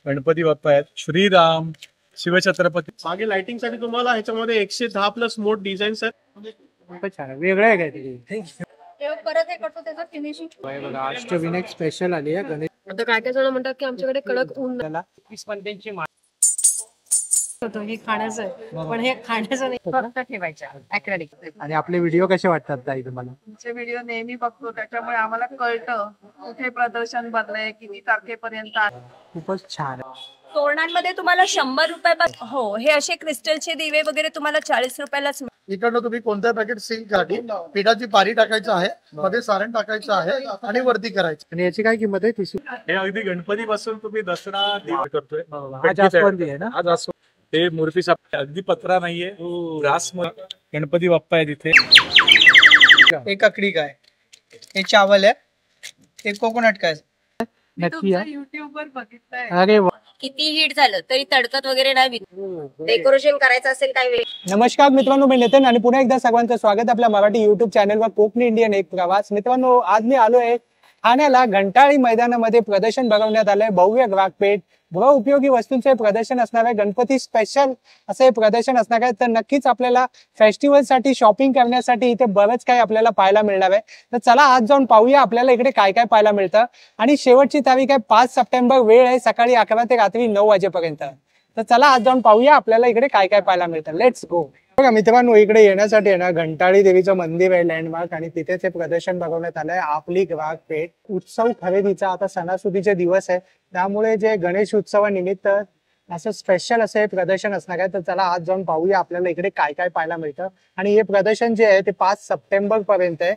गणपती बाप्पा आहेत, श्रीराम, शिवछत्रपती. मागे लाइटिंग साठी तुम्हाला ह्याच्यामध्ये 110+ मोड डिझाईन्स आहेत. खूपच छान वेगळं आहे काहीतरी. परत हे करतो त्याचं फिनिशिंग बघा अष्टविनायक स्पेशल आली आहे गणेश. आता काय काय जण म्हणतात की आमच्याकडे कडक ऊन होतं, हे खाण्याचं आहे पण हे खाण्याचं नाही, फक्त ठेवायचं ऍक्रेलिक. आणि आपले व्हिडिओ कसे वाटतात ताई तुम्हाला? तुमचे व्हिडिओ नेहमी बघतो त्याच्यामुळे आम्हाला कळतं कुठे प्रदर्शन भरलंय, किती तारखेपर्यंत आहे. खूपच छान आहे. तोरणांमध्ये तुम्हाला 100 रुपयापासून, हो हे असे क्रिस्टलचे दिवे वगैरे तुम्हाला 40 रुपयालाच. इकडनं तुम्ही कोणत्या पॅकेट सिंक साठी पिठाची पारी टाकायचं आहे, मध्ये सारण टाकायचं आहे आणि वरती करायचं. आणि याची काय किंमत आहे? 30. हे अगदी गणपती पासून तुम्ही दसरा दिवाळी करतोय. हा जास्वंदी आहे ना? हा जास्वंदी. हे मूर्ती साप अगदी पत्रा नाहीये, रास गणपती बाप्पा आहे तिथे. हे ककडी काय, हे चावल आहे, हे कोकोनट काय. नक्की युट्यूब वर बघितलंय. अरे वा. किती हिट झालं तरी तडकत वगैरे नाही. डेकोरेशन करायचं असेल काय वेळ. नमस्कार मित्रांनो, मी नितीन आणि पुन्हा एकदा सगळ्यांचं स्वागत आपल्या मराठी युट्यूब चॅनलवर कोकणी इंडियन एक प्रवास. मित्रांनो, आज मी आलोय ठाण्याला घंटाळी मैदानामध्ये प्रदर्शन भरवण्यात आलंय. भव्य ग्राहकपेठ, गृह उपयोगी वस्तूंचे प्रदर्शन असणार आहे. गणपती स्पेशल असं हे प्रदर्शन असणार आहे. तर नक्कीच आपल्याला फेस्टिवल साठी शॉपिंग करण्यासाठी इथे बरंच काही आपल्याला पाहायला मिळणार आहे. तर चला आज जाऊन पाहूया आपल्याला इकडे काय काय पाहायला मिळतं. आणि शेवटची तारीख आहे 5 सप्टेंबर. वेळ आहे सकाळी 11 ते रात्री 9 वाजेपर्यंत. तर चला आज जाऊन पाहूया आपल्याला इकडे काय काय पाहायला मिळतं. Let's go. बघा मित्रांनो, इकडे येण्यासाठी आहे ना घंटाळी देवीचं मंदिर आहे लँडमार्क, आणि तिथेच हे प्रदर्शन भरवण्यात आलंय. आपली ग्राहकपेठ उत्सव खरेदीचा आता सणासुदीचे दिवस आहे, त्यामुळे जे गणेश उत्सवानिमित्त असं स्पेशल असं हे प्रदर्शन असणार आहे. तर चला आज जाऊन पाहूया आपल्याला इकडे काय काय पाहायला मिळतं. आणि हे प्रदर्शन जे आहे ते 5 सप्टेंबर पर्यंत आहे.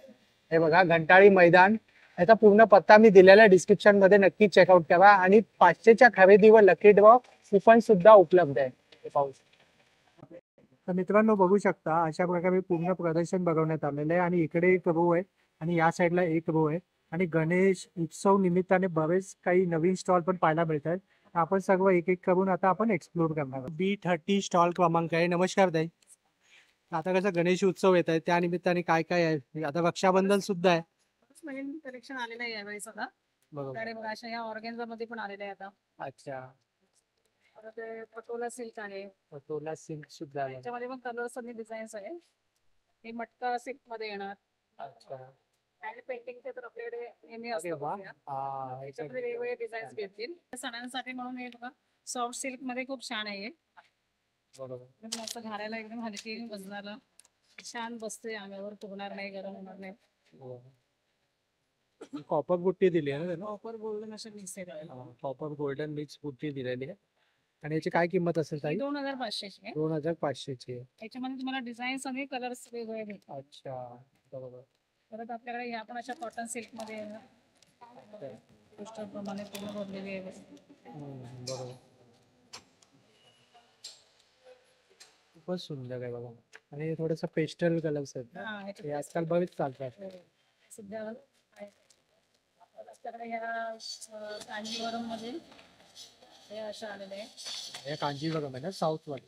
हे बघा घंटाळी मैदान, याचा पूर्ण पत्ता मी दिलेला डिस्क्रिप्शन मध्ये, नक्की चेकआउट करा. आणि 500च्या खरेदीवर लकी ड्रॉ कुपन सुद्धा उपलब्ध आहे. हे पाहू. तर मित्रांनो बघू शकता अशा प्रकारे पूर्ण प्रदर्शन बघवण्यात आलेलं आहे. आणि इकडे एक रो आहे आणि या साईडला एक रो आहे. आणि गणेश उत्सव निमित्ताने बरेच काही नवीन स्टॉल पण पाहायला मिळत आहेत. आपण सर्व एक एक करून आता आपण एक्सप्लोर करणार आहोत. B30 स्टॉल क्रमांक आहे. नमस्कार ताई. आता कसं गणेश उत्सव येत आहे, त्या निमित्ताने काय काय आहे? आता रक्षाबंधन सुद्धा आहे. नवीन कलेक्शन आलेलं आहे यावेळी सगळं. बरोबर. अशा या ऑर्गेन्झा मध्ये पण आलेलं आहे आता. अच्छा. पटोला सिल्क आहे. पटोला सिल्क सुद्धा आहे. त्याच्यामध्ये पण कलर्स आणि डिझाईन्स आहे. हे मटका सिल्क मध्ये येणार. अच्छा. आणि पेंटिंगचे तर आपल्याकडे नेहमी असतात. याच्यामध्ये वेगवेगळे डिझाईन्स भेटतील. सणांसाठी म्हणून हे बघा सॉफ्ट सिल्क मध्ये खूप छान आहे. बरोबर. असं घालायला एकदम हलकी, बसणारा छान बसते, अंगावर फुगणार नाही, गरम होणार नाही. कॉपर बुट्टी दिली आहे ना त्याला. कॉपर गोल्डन असे मिक्स आहे. कॉपर गोल्डन मिक्स बुट्टी दिलेली आहे. आणि याची काय किंमत असेल ताई? 2500 ची. 2500 ची. याच्यामध्ये तुम्हाला डिझाईन्स आणि कलर्स वेगवेगळे भेटतात. अच्छा. बरोबर. परत आपल्याकडे ह्या पण अशा कॉटन सिल्क मध्ये पोस्टर प्रमाणे पूर्ण भरलेली आहे. बरोबर. खूपच सुंदर आहे बघा. आणि थोडस पेस्टल कलर्स आहेत, हे आजकाल बरेच चालतात. सध्या आपल्याकडे ह्या कांजीवरम मध्ये हे अशा आलेले आहे. हे कांजीवरम आहे ना, साऊथ वाली.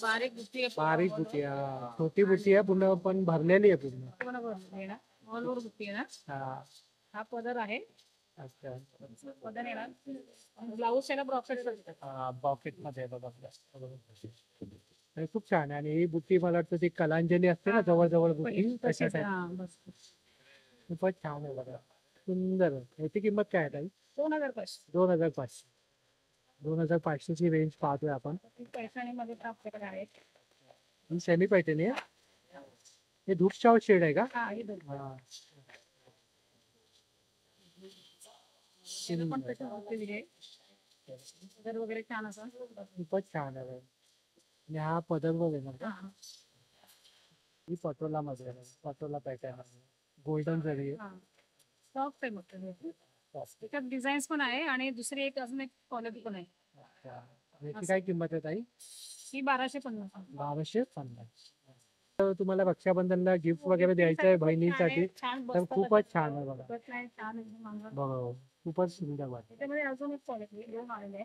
बारीक बुट्टी आहे. बारीक बुट्टी आहे, छोटी बुट्टी आहे पूर्ण, पण भरलेली आहे पूर्ण. भरलेली आहे ना, ऑल ओव्हर बुट्टी आहे ना. हा पदर आहे. अच्छा. पदर येणार. ब्लाऊज त्याला ब्रॉकेट बॉकेट मध्ये बघा. खूप छान आहे. आणि ही बुट्टी मला वाटतं ती कलांजली असते ना, जवळ जवळ बुट्टी, खूपच छान आहे बघा, सुंदर. याची किंमत काय आहे ताई? 2500. 2500. 2500 ची रेंज पाहतोय आपण. पैठणीमध्ये आपल्याकडे आहे. ही सेमी पैठणी आहे. हे धूपशाव शेड आहे का? वगैरे छान असं, खूपच छान आहे. आणि हा पदर वगैरे ना, ही पटोला मध्ये, पटोला पॅटर्न, गोल्डन जरी आहे. सॉफ्ट आहे. मग त्याच्यात डिझाईन्स पण आहे आणि दुसरी एक अजून एक क्वालिटी पण आहे. याची काय किंमत आहे ताई? ही 1250. 1250. तुम्हाला रक्षाबंधनला गिफ्ट वगैरे द्यायचं आहे बहिणींसाठी, तर खूपच छान आहे बघा. बघा खूपच सुंदर वाटतं. त्याच्यामध्ये अजून एक क्वालिटी घेऊन आलेली आहे.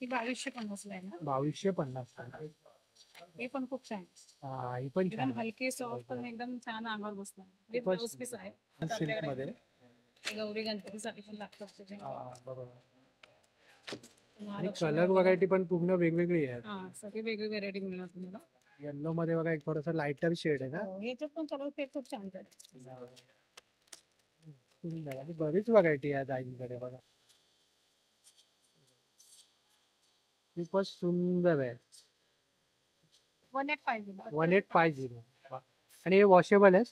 ही 2250 ला आहे ना. 2250. हे पण खूप छान. ही पण छान, हलकी सॉफ्ट पण एकदम छान अंगावर बसणार. ब्लाऊज पीस आहे सिल्क मध्ये. ते गौरी गणपतीसाठी पण लागतात त्याचे. आणि महालक्ष्मी कलर व्हरायटी पण पूर्ण वेगवेगळी आहे. हा सगळी वेगळी व्हेरायटी मिळणार तुम्हाला. येलो मध्ये बघा एक थोडासा लाइटर शेड आहे ना. हो, याच्यात पण कलर ते खूप छान आहेत. सुंदर. आणि बरीच व्हरायटी आहे दाईंकडे बघा. खूपच सुंदर आहे. 1850 1850. आणि हे वॉशेबल आहे,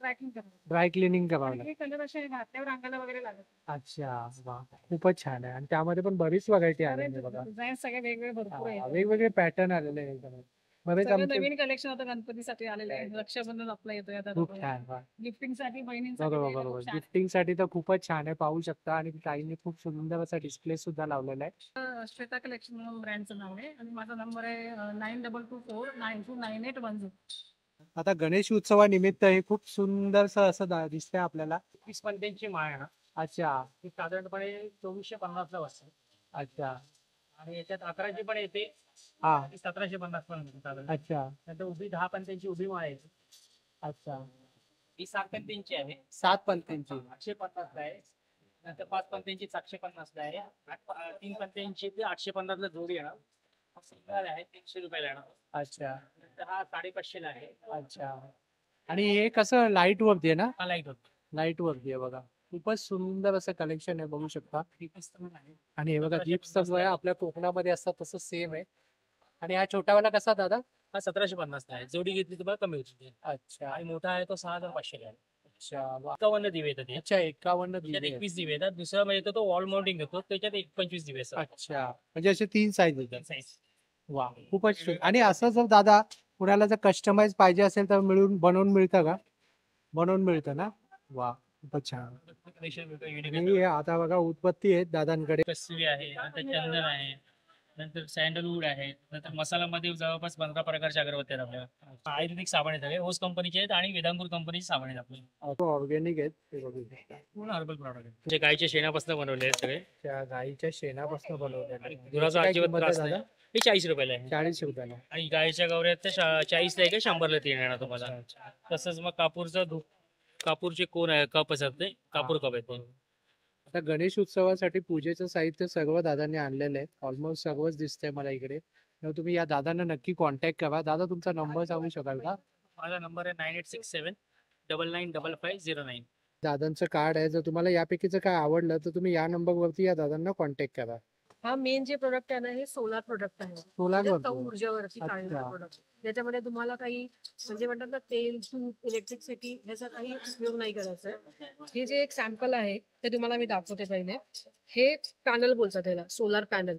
ट्रॅकिंग करा. ड्राय क्लिनिंग करावं लागतं. हे कलर असे घातल्यावर अंगाला वगैरे लागत. अच्छा वा, खूपच छान आहे. आणि त्यामध्ये पण बरीच व्हरायटी आलेली आहे बघा. डिझाईन सगळे वेगळे भरपूर हा, आहेत. वेगवेगळे पॅटर्न आलेले आहे एकदम. बरेच सगळं आमचे नवीन कलेक्शन आता गणपतीसाठी आलेलं आहे. रक्षाबंधन आपला येतोय आता. खूप छान. वा, गिफ्टिंग साठी बहिणींसाठी बरोबर वगैरे बरोबर. खूप छान आहे. गिफ्टिंग साठी तर खूपच छान आहे, पाहू शकता. आणि ताईने खूप सुंदर असा डिस्प्ले सुद्धा लावलेला आहे. श्वेता कलेक्शन म्हणून ब्रँडचं नाव आहे आणि माझा नंबर आहे 9224929810. आता गणेश उत्सवानिमित्त हे खूप सुंदरसं असं दिसतंय आपल्याला. 30 पंत्यांची माळ आहे ना, अच्छा ती साधारणपणे 2450 ला बसते. अच्छा आणि याच्यात 11ची पण येते, हा ती 1750 पण येते साधारण. अच्छा नंतर उभी 10 पंत्यांची उभी माळ आहे, अच्छा. ती 7 पंत्यांची आहे, 7 पंथांची. 850 ला आहे. नंतर 5 पंत्यांची 750 ला आहे. 3 पंत्यांची ती 850 ला जोडी येणार. सिंगल आहे 300 रुपयाला येणार. अच्छा नंतर हा 550 ला आहे. अच्छा. आणि हे कसं लाईट वरती आहे ना, हा लाईट होतो. लाईट वरती आहे बघा. खूपच सुंदर असं कलेक्शन आहे, बघू शकता. आहे. आणि हे बघा दीप सगळं आहे, आपल्या कोकणामध्ये असतात तसं सेम आहे. आणि हा छोटावाला कसा दादा? हा 1750 ला आहे. जोडी घेतली तुम्हाला कमी होती. अच्छा आणि मोठा आहे तो 6500 ला आहे. अच्छा वा. 51 दिवे येतात ते. अच्छा 51 त्याच्यात दिवे आहेत. 21 दिवे येतात. दुसरा म्हणजे येतो तो वॉल माउंटिंग येतो, त्याच्यात 25 दिवे असतात. अच्छा, म्हणजे असे 3 साईज येतात. साईज. वा खूपच सुंदर. आणि असं जर दादा कुणाला जर कस्टमाइज पाहिजे असेल तर बनवून मिळतं का? बनवून मिळतं ना. वा खूपच छान. आणि हे आता बघा उदबत्ती आहेत दादांकडे. कस्तुरी आहे, नंतर चंदन आहे, नंतर सँडलवूड आहे, नंतर मसाल्यामध्ये जवळपास 15 प्रकारच्या अगरबत्त्या आहेत आपल्या. आयुर्वेदिक साबण आहेत सगळे, ओस कंपनीचे आहेत आणि वेदांपूर कंपनीचे साबण आहेत आपले. ऑर्गॅनिक आहेत ते बघू शकता. पूर्ण हर्बल प्रॉडक्ट आहे. म्हणजे गायच्या शेणापासून बनवले आहेत सगळे. त्या गाईच्या शेणापासून बनवलेले. दुधाचा काय अजिबात किंमत आहे त्रास दादा? नाही. हे 40 रुपयाला आहे. 40 रुपयाला. आणि गायच्या गवऱ्यात त्या 40 ला आहे का 100 ला 3 येणार तुम्हाला. अच्छा. तसंच मग कापूरचा कापूरचे कोण आहे, कप असतात ते कापूर कप आहेत ते. आता गणेश उत्सवासाठी पूजेचं साहित्य सर्व दादांनी आणलेलं आहे. ऑलमोस्ट सर्वच दिसतंय मला इकडे. तर तुम्ही या दादांना नक्की कॉन्टॅक्ट करा. दादा तुमचा नंबर सांगू शकाल का? माझा नंबर आहे 9867 995509. दादांचं कार्ड आहे. जर तुम्हाला यापैकीचं काय आवडलं तर तुम्ही या नंबरवरती या दादांना कॉन्टॅक्ट करा. हा मेन जे प्रोडक्ट आहे ना हे सोलार प्रोडक्ट आहे. सोलार म्हणजे वरती? सौर ऊर्जेवरती चालणारा अच्छा. प्रोडक्ट. त्याच्यामध्ये तुम्हाला काही म्हणजे म्हणतात ना तेल, तूप, इलेक्ट्रिसिटी ह्याचा काही उपयोग नाही करायचा आहे. हे जे एक सॅम्पल आहे ते तुम्हाला मी दाखवते पहिले. हे पॅनल बोलतात त्याला, सोलार पॅनल.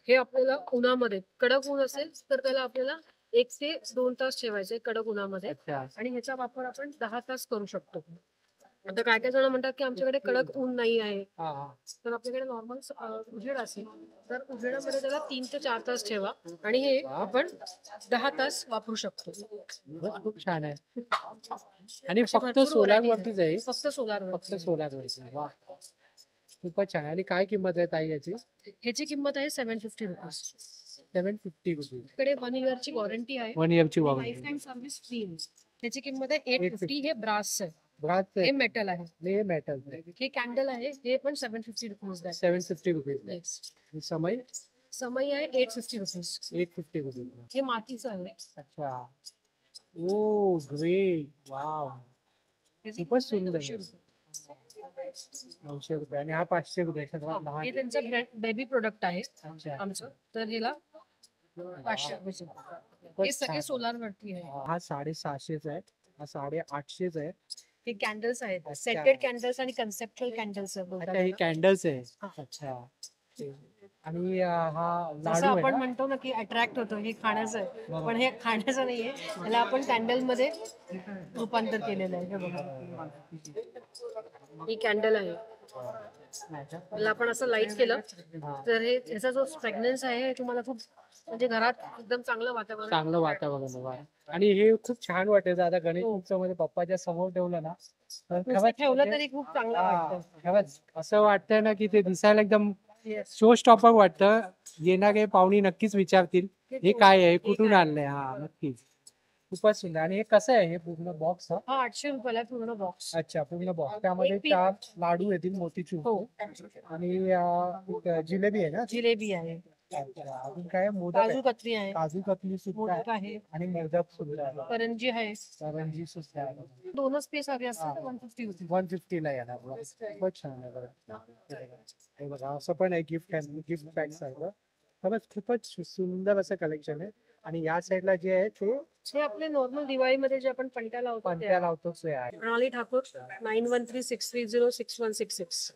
हे आपल्याला उन्हामध्ये कडक ऊन असेल तर त्याला आपल्याला 1 ते 2 तास ठेवायचे कडक उन्हामध्ये. अच्छा. आणि ह्याचा वापर आपण 10 तास करू शकतो. आता काय काय जण म्हणतात की आमच्याकडे कडक ऊन नाही आहे, हा हा. तर आपल्याकडे नॉर्मल उजेड असेल तर उजेडामध्ये त्याला 3 ते 4 तास ठेवा आणि हे आपण 10 तास वापरू शकतो. खूप छान आहे. आणि अशा फक्त भरपूर सोलार varieties वरतीच आहे? आहेत. फक्त सोलार फक्त सोलार वरती. वा खूपच छान. आणि काय किंमत आहे ताई याची? ह्याची किंमत आहे 750 रुपीज. 750 रुपीज. इकडे 1 इयरची वॉरंटी आहे. 1 इयरची life warranty. Time service free. त्याची किंमत आहे 850. हे ब्रास आहे, ब्रास हे मेटल आहे. हे मेटल. हे कॅन्डल आहे, हे पण 750 रुपीज आहे. 750 रुपीज. Yes. समय समय आहे 850 रुपीज. 850 रुपीज. हे मातीचं आहे. अच्छा. ओ ग्रेट. वाव त्याची खूपच किंमत आहे सुंदर. 900 रुपये. 900 रुपये. आणि हा 500 रुपये सर्वात लहान. हे त्यांचं बेबी प्रोडक्ट आहे अच्छा. आमचं, तर ह्याला 500 रुपये. हे खूपच सगळे छान. सोलार वरती आहे. हा 650 आहे, हा 850 आहे. हे कॅन्डल्स आहेत, अच्छा. सेटेड कॅन्डल्स आणि कन्सेप्च्युअल कॅन्डल्स अच्छा बोलतात हे त्याला. कॅन्डल्स आहे. हा. अच्छा. आणि हा जसं लाडू आहे आपण ना? म्हणतो ना की अट्रॅक्ट होतो, हे खाण्याचं आहे, बरोबर. पण हे खाण्याचं नाहीये. ह्याला आपण कॅन्डल मध्ये रूपांतर केलेलं आहे. हे बघा, ही कॅन्डल आहे. ह्याला आपण असं लाईट केलं तर हे ह्याचा जो फ्रेग्रन्स आहे हे तुम्हाला खूप म्हणजे घरात एकदम चांगलं वातावरण. चांगलं वातावरण आहे. वा. आणि हे खूप छान वाटायचं. आता गणेश हो. उत्सवामध्ये पप्पाच्या समोर ठेवलं ना तर नुसतं खरंच ठेवलं म्हणजे- तरी खूप चांगलं हा, वाटतं. खरंच असं वाटतंय ना की ते दिसायला एकदम Yes. शो स्टॉपर वाटतं. येणारे पाहुणे नक्कीच विचारतील हे काय आहे, कुठून काय? आणलंय. हा नक्कीच. खूपच सुंदर. आणि हे कसं आहे हे पूर्ण बॉक्स? हा 800 रुपयाला पूर्ण बॉक्स. अच्छा, पूर्ण बॉक्स. त्यामध्ये एक पीस. 4 लाडू येतील मोतीचूर हो, आणि एक जिलेबी आहे ना? जिलेबी आहे, अच्छा, अजून काय आहे? मोदक आहे. काजू कतरी आहे, काजू कतली सुद्धा मोदक आहे आहे, आणि मोदक सुद्धा आहे. करंजी आहे. करंजी सुद्धा आहे. 2च पीस हवे असतील तर 150 होतील. 150 ला येणार. खूपच छान आहे बघा. हे बघा असं पण आहे गिफ्ट पॅक सारखं. खरंच खूपच सुंदर असं कलेक्शन आहे. आणि या साईडला जे आहे ते हे आपले नॉर्मल दिवाळीमध्ये जे आपण पंट्या लावतो ते पंत्या लावतो ते आहे. प्रणाली ठाकूर 9136306166.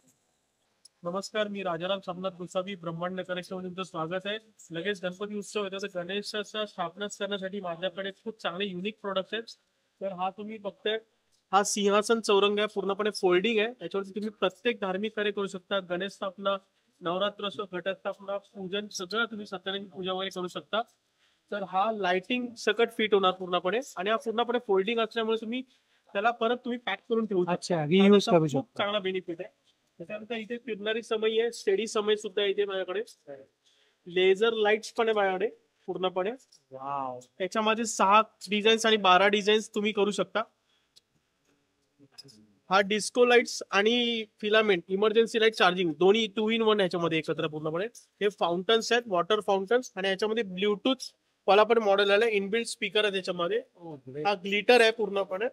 नमस्कार, मी राजाराम सोमनाथ गोसावी ब्रह्मांड कलेक्शन मध्ये तुमचं स्वागत आहे. लगेच गणपती उत्सव येतो, तर गणेशाचा स्थापना करण्यासाठी माझ्याकडे खूप चांगले युनिक प्रोडक्ट्स आहेत. तर हा तुम्ही बघताय, हा सिंहासन चौरंग आहे, पूर्णपणे फोल्डिंग आहे. याच्यावरती तुम्ही प्रत्येक धार्मिक कार्य करू शकता. गणेश स्थापना, नवरात्र असो, घटस्थापना, पूजन, सगळं तुम्ही सत्यनारायण पूजा वगैरे करू शकता. तर हा लाइटिंग सकट फिट होणार पूर्णपणे, आणि हा पूर्णपणे फोल्डिंग असल्यामुळे तुम्ही त्याला परत तुम्ही पॅक करून ठेवू शकता. अच्छा, हा रियूज त्याचा करू खूप शकतो. चांगला बेनिफिट आहे. त्याच्यानंतर इथे फिरणारी समय आहे, स्टेडी समय सुद्धा आहे इथे माझ्याकडे. लेझर लाईट्स पण आहे माझ्याकडे पूर्णपणे. त्याच्यामध्ये 6 डिझाईन्स आणि 12 डिझाईन्स तुम्ही करू शकता. हा डिस्को लाईट्स आणि फिलामेंट इमर्जन्सी लाईट चार्जिंग दोन्ही 2 in 1 याच्यामध्ये एकत्र पूर्णपणे. हे फाउंटन्स आहेत, वॉटर फाउंटन्स, आणि याच्यामध्ये ब्लूटूथ वाला पण मॉडेल आलं, इनबिल्ट स्पीकर आहे त्याच्यामध्ये. हा ग्लिटर आहे पूर्णपणे,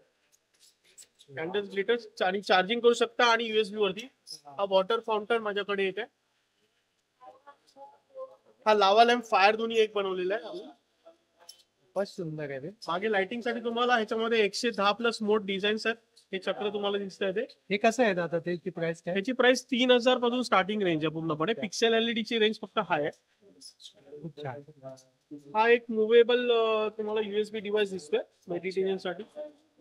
कॅन्डल ग्लिटर, आणि चार्जिंग करू शकता. आणि USB वरती हा वॉटर फाउंटन माझ्याकडे एक आहे. हा लावा लॅम्प फायर दोन्ही एक बनवलेला आहे. खूपच सुंदर आहे. मागे लाइटिंग साठी तुम्हाला ह्याच्यामध्ये 110+ मोड डिझाईन्स आहेत. हे चक्र तुम्हाला दिसतंय ते. हे कसं आहे दादा? त्याची प्राइस काय? ह्याची प्राइस 3000 पासून स्टार्टिंग रेंज आहे पूर्णपणे. पिक्सेल LED ची रेंज फक्त हाय आहे. खूप छान. हा एक मुव्हेबल तुम्हाला USB डिव्हाइस दिसतोय मेडिटेशन साठी.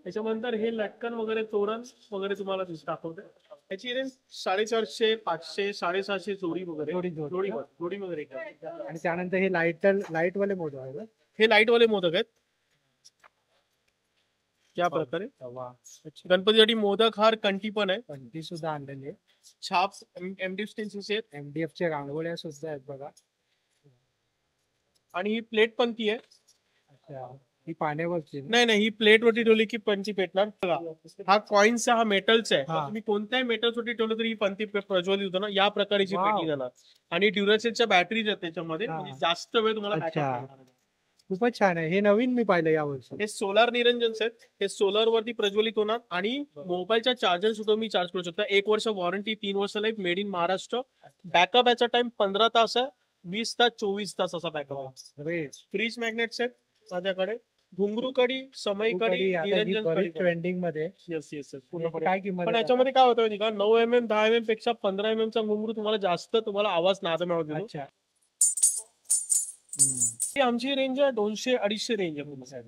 त्याच्यानंतर हे लटकन वगैरे, तोरण वगैरे तुम्हाला दाखवते. याची रेंज 450, 500, 750 जोडी वगैरे, जोडी वगैरे. आणि त्यानंतर हे लाईट वाले मोदक आहे ना? हे लाईट वाले मोदक आहेत. या प्रकारे गणपतीसाठी मोदक हार, कंठी पण आहे. कंठी सुद्धा आणलेली आहे. छाप MDF स्टेन्सिल्स आहेत. MDF च्या रांगोळ्या सुद्धा आहेत बघा. आणि ही प्लेट पंथी आहे. अच्छा, ही पाण्यावरची? नाही, ही प्लेट वरती ठेवली की पंथी पेटणार. बघा, हा कॉइन्स हा मेटलचा आहे. हा. तुम्ही कोणत्याही मेटल वरती ठेवलं तरी ही पंथी प्रज्वलित होतं ना, या प्रकारची वाव. पेटी जाणार. आणि ड्युरासेलच्या बॅटरीज आहेत त्याच्यामध्ये, हा. म्हणजे जास्त वेळ तुम्हाला अच्छा. backup देणार. खूपच छान आहे. हे नवीन मी पाहिलं यावर्षी. हे सोलार निरंजन्स आहेत. हे सोलर वरती प्रज्वलित होणार. आणि मोबाईलच्या चार्जर सुद्धा मी चार्ज करू शकता. 1 वर्ष वॉरंटी, 3 वर्ष life, made in Maharashtra. Backup याचा टाइम 15 तास आहे, 20 तास, 24 तास असा बॅकअप आहे. फ्रीज मॅग्नेट्स आहेत माझ्याकडे. घुंगरू कडी, समय कडी, निरंजन कडी. ट्रेंडिंग मध्ये. येस पूर्णपणे. काय किंमत पण आहे? याच्यामध्ये काय होतं माहिती का, 9 mm 10 mm पेक्षा 15 mm चा घुंगरू तुम्हाला जास्त आवाज नादमय देतो. अच्छा. ही आमची रेंज आहे 200-250 रेंज आहे पूर्ण.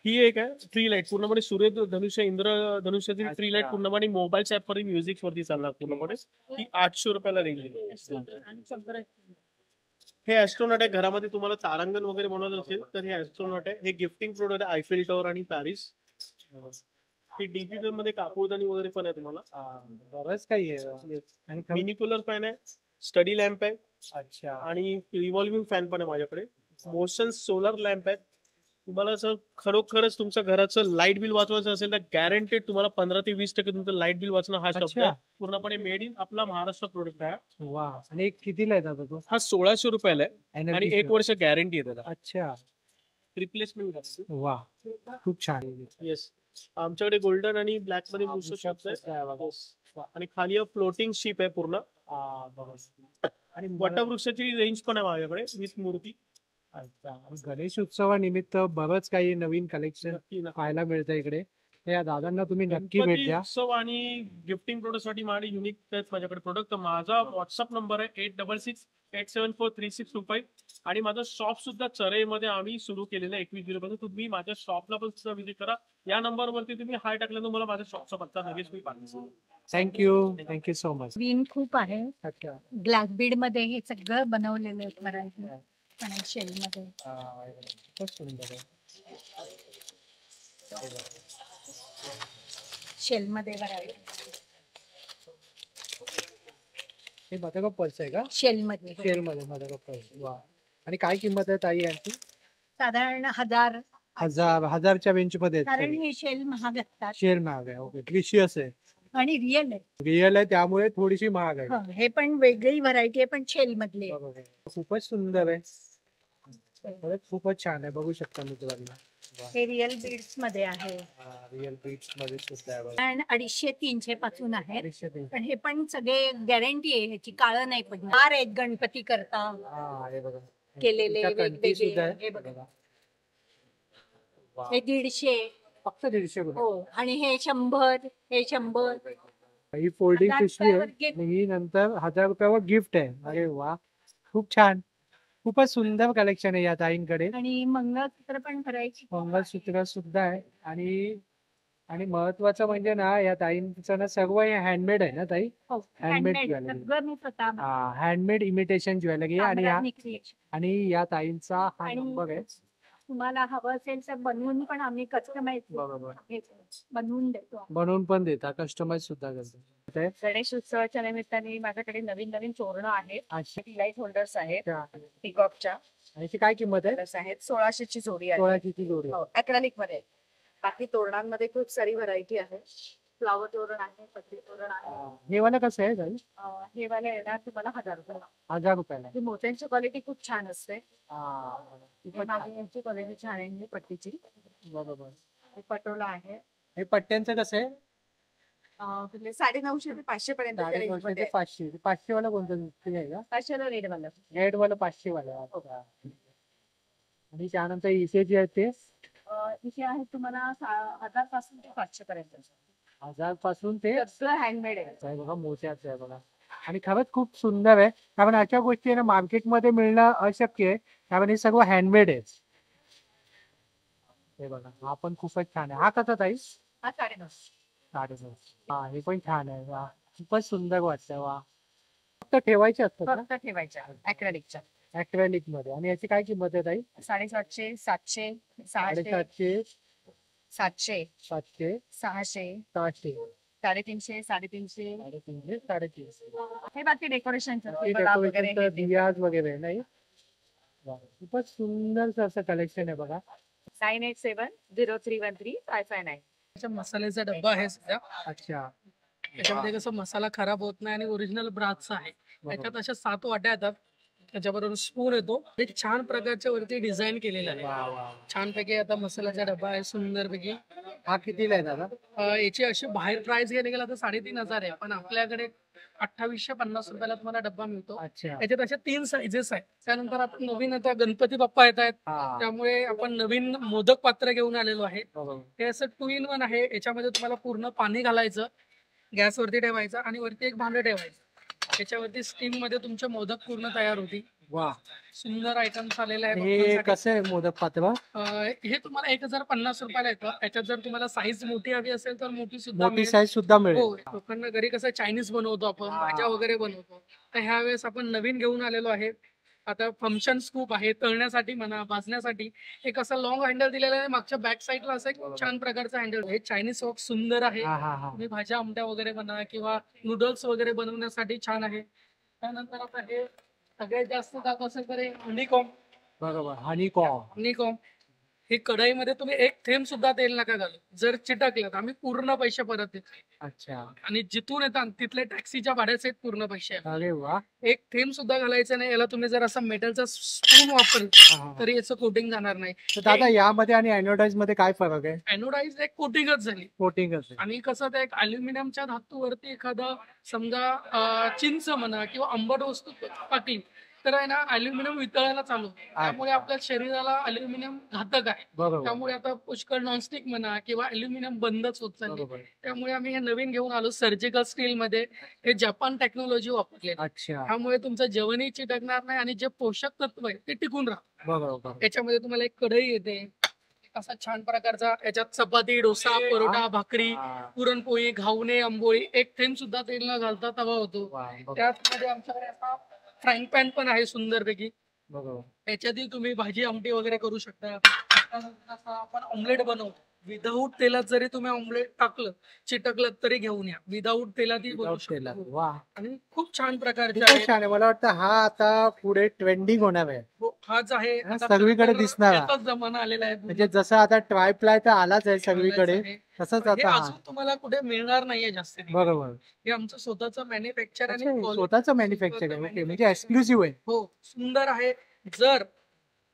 ही एक आहे ट्री लाईट, पूर्णपणे सूर्य धनुष्य, इंद्र धनुष्यातील ट्री लाईट, पूर्णपणे मोबाईलच्या ऍप वरती म्युझिक वरती चालणार पूर्णपणे. ही 800 रुपयाला रेंज आहे. हे ऍस्ट्रोनॉट आहे. घरामध्ये तुम्हाला तारांगण वगैरे बनवत असेल तर हे ऍस्ट्रोनॉट आहे. हे गिफ्टिंग प्रोडक्ट आहे, आयफेल टॉवर आणि पॅरिस. हे डिजिटल मध्ये कापूरदानी वगैरे पण आहे तुम्हाला. बरंच काही आहे. आणि मिनी कूलर फॅन आहे, स्टडी लॅम्प आहे. अच्छा. आणि रिव्हॉल्विंग फॅन पण आहे माझ्याकडे. मोशन सोलर लॅम्प आहे. तुम्हाला जर खरोखरच तुमच्या घराचं लाईट बिल वाचवायचं असेल तर गॅरंटेड तुम्हाला 15 ते 20% तुमचं लाईट बिल वाचणं हा शब्द आहे. पूर्णपणे मेड इन आपला महाराष्ट्र प्रोडक्ट आहे. वा. आणि कितीला आहे दादा तो? हा 1600 रुपयाला आहे आणि 1 वर्ष गॅरंटी आहे त्याला. अच्छा. रिप्लेसमेंट. वा, खूप छान. येस. आमच्याकडे गोल्डन आणि ब्लॅक मध्ये बुस्टर शॉप्स आहे. आणि खाली फ्लोटिंग शिप आहे पूर्ण. आणि वटवृक्षाची रेंज पण आहे माझ्याकडे विथ मूर्ती. गणेश उत्सवानिमित्त बरंच काही नवीन कलेक्शन पाहायला मिळतं इकडे. या दादांना तुम्ही नक्की भेट द्या. उत्सव आणि गिफ्टिंग प्रोडक्ट साठी माझे युनिक आहेत माझ्याकडे प्रोडक्ट. तर माझा व्हॉट्सअप नंबर आहे 8668743625. आणि माझं शॉप सुद्धा चरईमध्ये आम्ही सुरू केलेलं आहे 21 पासून. तुम्ही माझ्या शॉपला पण सुद्धा व्हिजिट करा. या नंबरवरती तुम्ही हाय टाकल्यानंतर मला माझ्या शॉपचा पत्ता लगेच मी पाठवतो. Thank you so much. विण खूप आहे. अच्छा. ब्लॅक बीड मध्ये हे सगळं बनवलेलं आहे मराठी शेल मध्ये. खूप सुंदर आहे. शेल मध्ये बघायला हे मदक पर्स आहे का? शेल मध्ये. शेल मध्ये मदक पर्स. वा. आणि काय किंमत आहे ताई यांची? साधारण 1000 हजारच्या रेंज मध्ये कारण हे शेल महाग असतात शेअर महाग आहे. ओके, प्रिशियस आहे, आणि रिअल आहे. रिअल आहे, त्यामुळे थोडीशी महाग आहे. हं, हे पण वेगळी व्हरायटी आहे, पण शेल मधली आहे. बरोबर. खूपच सुंदर आहे, खरंच खूपच छान आहे. बघू शकता मित्रांनो, हे रिअल बीड्स मध्ये आहे. रिअल बीट्स मध्ये सुद्धा आहे बघा. आणि 250-300 पासून आहे. 300. पण हे पण सगळे गॅरंटी आहे ह्याची, काळं नाही पडणार आहेत गणपती करता हे बघा केलेले त्याच्या कंठी वेगवेगळे. सुद्धा आहे. हे बघा, बघा. वा. हे 150. फक्त 150 रुपये. हो, आणि हे 100, हे 100. ही फोल्डिंग 1000 पिशवी आहे रुपयावर gift. आणि ही नंतर 1000 रुपयावर गिफ्ट आहे. अरे वा, खूप छान, खूपच सुंदर कलेक्शन आहे या ताईंकडे. आणि मंगळसूत्र पण भरायची. मंगळसूत्र सुद्धा आहे. आणि महत्वाचं म्हणजे ना, या ताईंचं ना सर्व हे हँडमेड आहे ना ताई? हो, हँडमेड handmade. ज्वेलरी. सगळं मी स्वतः बनवते. हँडमेड इमिटेशन ज्वेलरी आहे. ताम्रानी creation. आणि या ताईंचा हा आणि नंबर आहे. तुम्हाला हवं असेल तर बनवून पण आम्ही कस्टमाइज बरोबर. बनवून देतो. बनवून पण देता, कस्टमाइज सुद्धा करता. गणेश उत्सवाच्या निमित्ताने माझ्याकडे नवीन नवीन तोरणं आहेत. अच्छा. लाईट होल्डर्स आहेत अच्छा. पिकॉकच्या. याची काय किंमत आहे? आहेत 1600 ची जोडी आहे. 1600 ची जोडी. अक्रॅलिक मध्ये. बाकी तोरणांमध्ये खूप सारी व्हरायटी आहे. फ्लावर तोरण आहे, पत्ती तोरण आहे. हे वाला कसं आहे ताई? हे वाले येणार तुम्हाला 1000 रुपये. 1000 रुपयाला. ही मोत्यांची क्वालिटी खूप छान असते. खूपच मागे यांची क्वालिटी छान आहे ही पट्टीची. बरोबर. हे पटोला आहे. हे पट्ट्यांचं कसं आहे? 950 ते 500 पर्यंत. 500 ते 500. 500 वाला कोणतं आहे का? 500 ला रेड वाला. रेड वाला 500 वाला. अच्छा. आणि त्यानंतर इसे जे आहे ते इथे आहेत तुम्हाला 1000 पासून ते 500 पर्यंत. 1000 पासून ते सगळं हँडमेड आहे. आहे बघा, मोत्याचं आहे बघा. आणि खरंच खूप सुंदर आहे, कारण अशा गोष्टी आहे ना मार्केटमध्ये मिळणं अशक्य आहे, कारण हे सर्व हँडमेड आहे. हे बघा, हा पण खूपच छान आहे. हा कसा ताई? हा 950. 950. हा, हे पण छान आहे. वा, खूपच सुंदर वाटतं. वा, फक्त ठेवायचे असतात ना फक्त ठेवायच्या अॅक्रेलिकच्या. ऍक्रेलिक मध्ये. आणि याची काय किंमत आहे ताई? 750, 700, 600, 750, 700, 700, 600, 600, 350, 350. 350, 350. हे बाकी डेकोरेशनचं हे डेकोरेशनचं दियाज वगैरे नाही. वा, खूपच सुंदर असं कलेक्शन आहे बघा. 9870313559. मसाल्याचा डब्बा आहे सध्या. अच्छा. त्याच्यामध्ये कसं मसाला खराब होत नाही आणि ओरिजिनल ब्रासचा आहे. त्याच्यात अशा 7 वाट्या येतात, त्याच्याबरोबर स्पून येतो. हे छान प्रकारच्या वरती डिझाईन केलेलं आहे. छानपैकी आता मसाल्याचा डब्बा आहे सुंदरपैकी. हा कितीला आहे दादा? याची अशी बाहेर प्राइस घ्यायला गेला तर 3500 आहे, पण आपल्याकडे 2850 रुपयाला तुम्हाला डब्बा मिळतो. अच्छा. याच्यात अशा 3 साईजेस आहेत. त्यानंतर आपण नवीन आता गणपती बाप्पा येत आहेत, त्यामुळे आपण नवीन मोदक पात्र घेऊन आलेलो आहे. हे असं 2 in 1 आहे. याच्यामध्ये तुम्हाला पूर्ण पाणी घालायचं, गॅसवरती ठेवायचं आणि वरती एक भांडं ठेवायचं. त्याच्यावरती स्टीम मध्ये तुमचे मोदक पूर्ण तयार होती. वा, सुंदर आयटम्स आलेले आहेत. हे कसं आहे मोदक पात्र? हे तुम्हाला 1050 रुपयाला येतं. याच्यात जर तुम्हाला साईज मोठी हवी असेल तर मोठी सुद्धा मोठी साईज सुद्धा मिळेल. हो, लोकांना घरी कसं चायनीज बनवतो आपण, भाज्या वगैरे बनवतो, तर ह्या वेळेस आपण नवीन घेऊन आलेलो आहे. आता फंक्शन स्कूप आहे, तळण्यासाठी म्हणा, भाजण्यासाठी. एक असं लॉंग हँडल दिलेलं आहे, मागच्या बॅक साईडला असं एक छान प्रकारचं हँडल. हे चायनीज सॉक सुंदर आहे. तुम्ही भाज्या आमट्या वगैरे म्हणा किंवा नूडल्स वगैरे बनवण्यासाठी छान आहे. त्यानंतर आता हे सगळ्यात जास्त दाख असेल तर हनीकॉम. बरोबर, हनीकॉम. ही कढईमध्ये तुम्ही एक थेंब सुद्धा तेल नका घालू. जर चिटकलं आम्ही पूर्ण पैसे परत देतो. अच्छा. आणि जिथून येतात तिथले टॅक्सीच्या भाड्याचे पूर्ण पैसे. अरे वा. एक थेंब सुद्धा घालायचं नाही. याला तुम्ही जर असं मेटलचा स्पून वापरलं तरी याचं कोटिंग जाणार नाही. दादा, यामध्ये आणि एनोडाइज मध्ये काय फरक आहे? एनोडाइज एक कोटिंगच झाली. कोटिंगच. आणि कसं ते एक अल्युमिनियमच्या धातूवरती एखादं समजा चिंच म्हणा किंवा आंबट वस्तू टाकली तर आहे ना, अल्युमिनियम वितळायला चालू. त्यामुळे आपल्या शरीराला अल्युमिनियम घातक आहे. त्यामुळे आता पुष्कळ नॉनस्टिक म्हणा किंवा अल्युमिनियम बंदच होत चालले. त्यामुळे आम्ही हे नवीन घेऊन आलो सर्जिकल स्टील मध्ये. हे जपान टेक्नॉलॉजी वापरले. त्यामुळे तुमचं जेवणही चिटकणार नाही आणि जे पोषक तत्व आहे ते टिकून राहतात. याच्यामध्ये तुम्हाला एक कढई येते, असा छान प्रकारचा. याच्यात चपाती, डोसा, परोठा, भाकरी, पुरणपोळी, घावणे, आंबोळी. एक थेंब सुद्धा तेल न घालता तवा होतो. त्यामध्ये आमच्याकडे असा फ्राईंग पॅन पण आहे सुंदरपैकी. याच्यातही तुम्ही भाजी आमटी वगैरे करू शकता. आपण ऑमलेट बनवतो. विदाऊट तेलात जरी तुम्ही ऑमलेट टाकलं, चिटकलं तरी घेऊन या. विदाऊट तेलातही बनवू शकतो. आणि खूप छान प्रकारचे छान आहे. मला वाटतं हा आता पुढे ट्रेंडिंग होणार आहे. हाच आहे. हा, आता सगळीकडे तर दिसणार. याचाच जमाना आलेला आहे. म्हणजे जसं आता ट्राय प्लाय तर आलाच आहे सगळीकडे, आहे. तसंच हे आता हा. अजून तुम्हाला कुठे मिळणार नाहीये जास्त. बरोबर. हे आमचं स्वतःचं मॅन्युफॅक्चर आणि अच्छा, quality स्वतःचं मॅन्युफॅक्चर आहे. ओके, म्हणजे एक्सक्लुसिव्ह आहे. हो सुंदर आहे. जर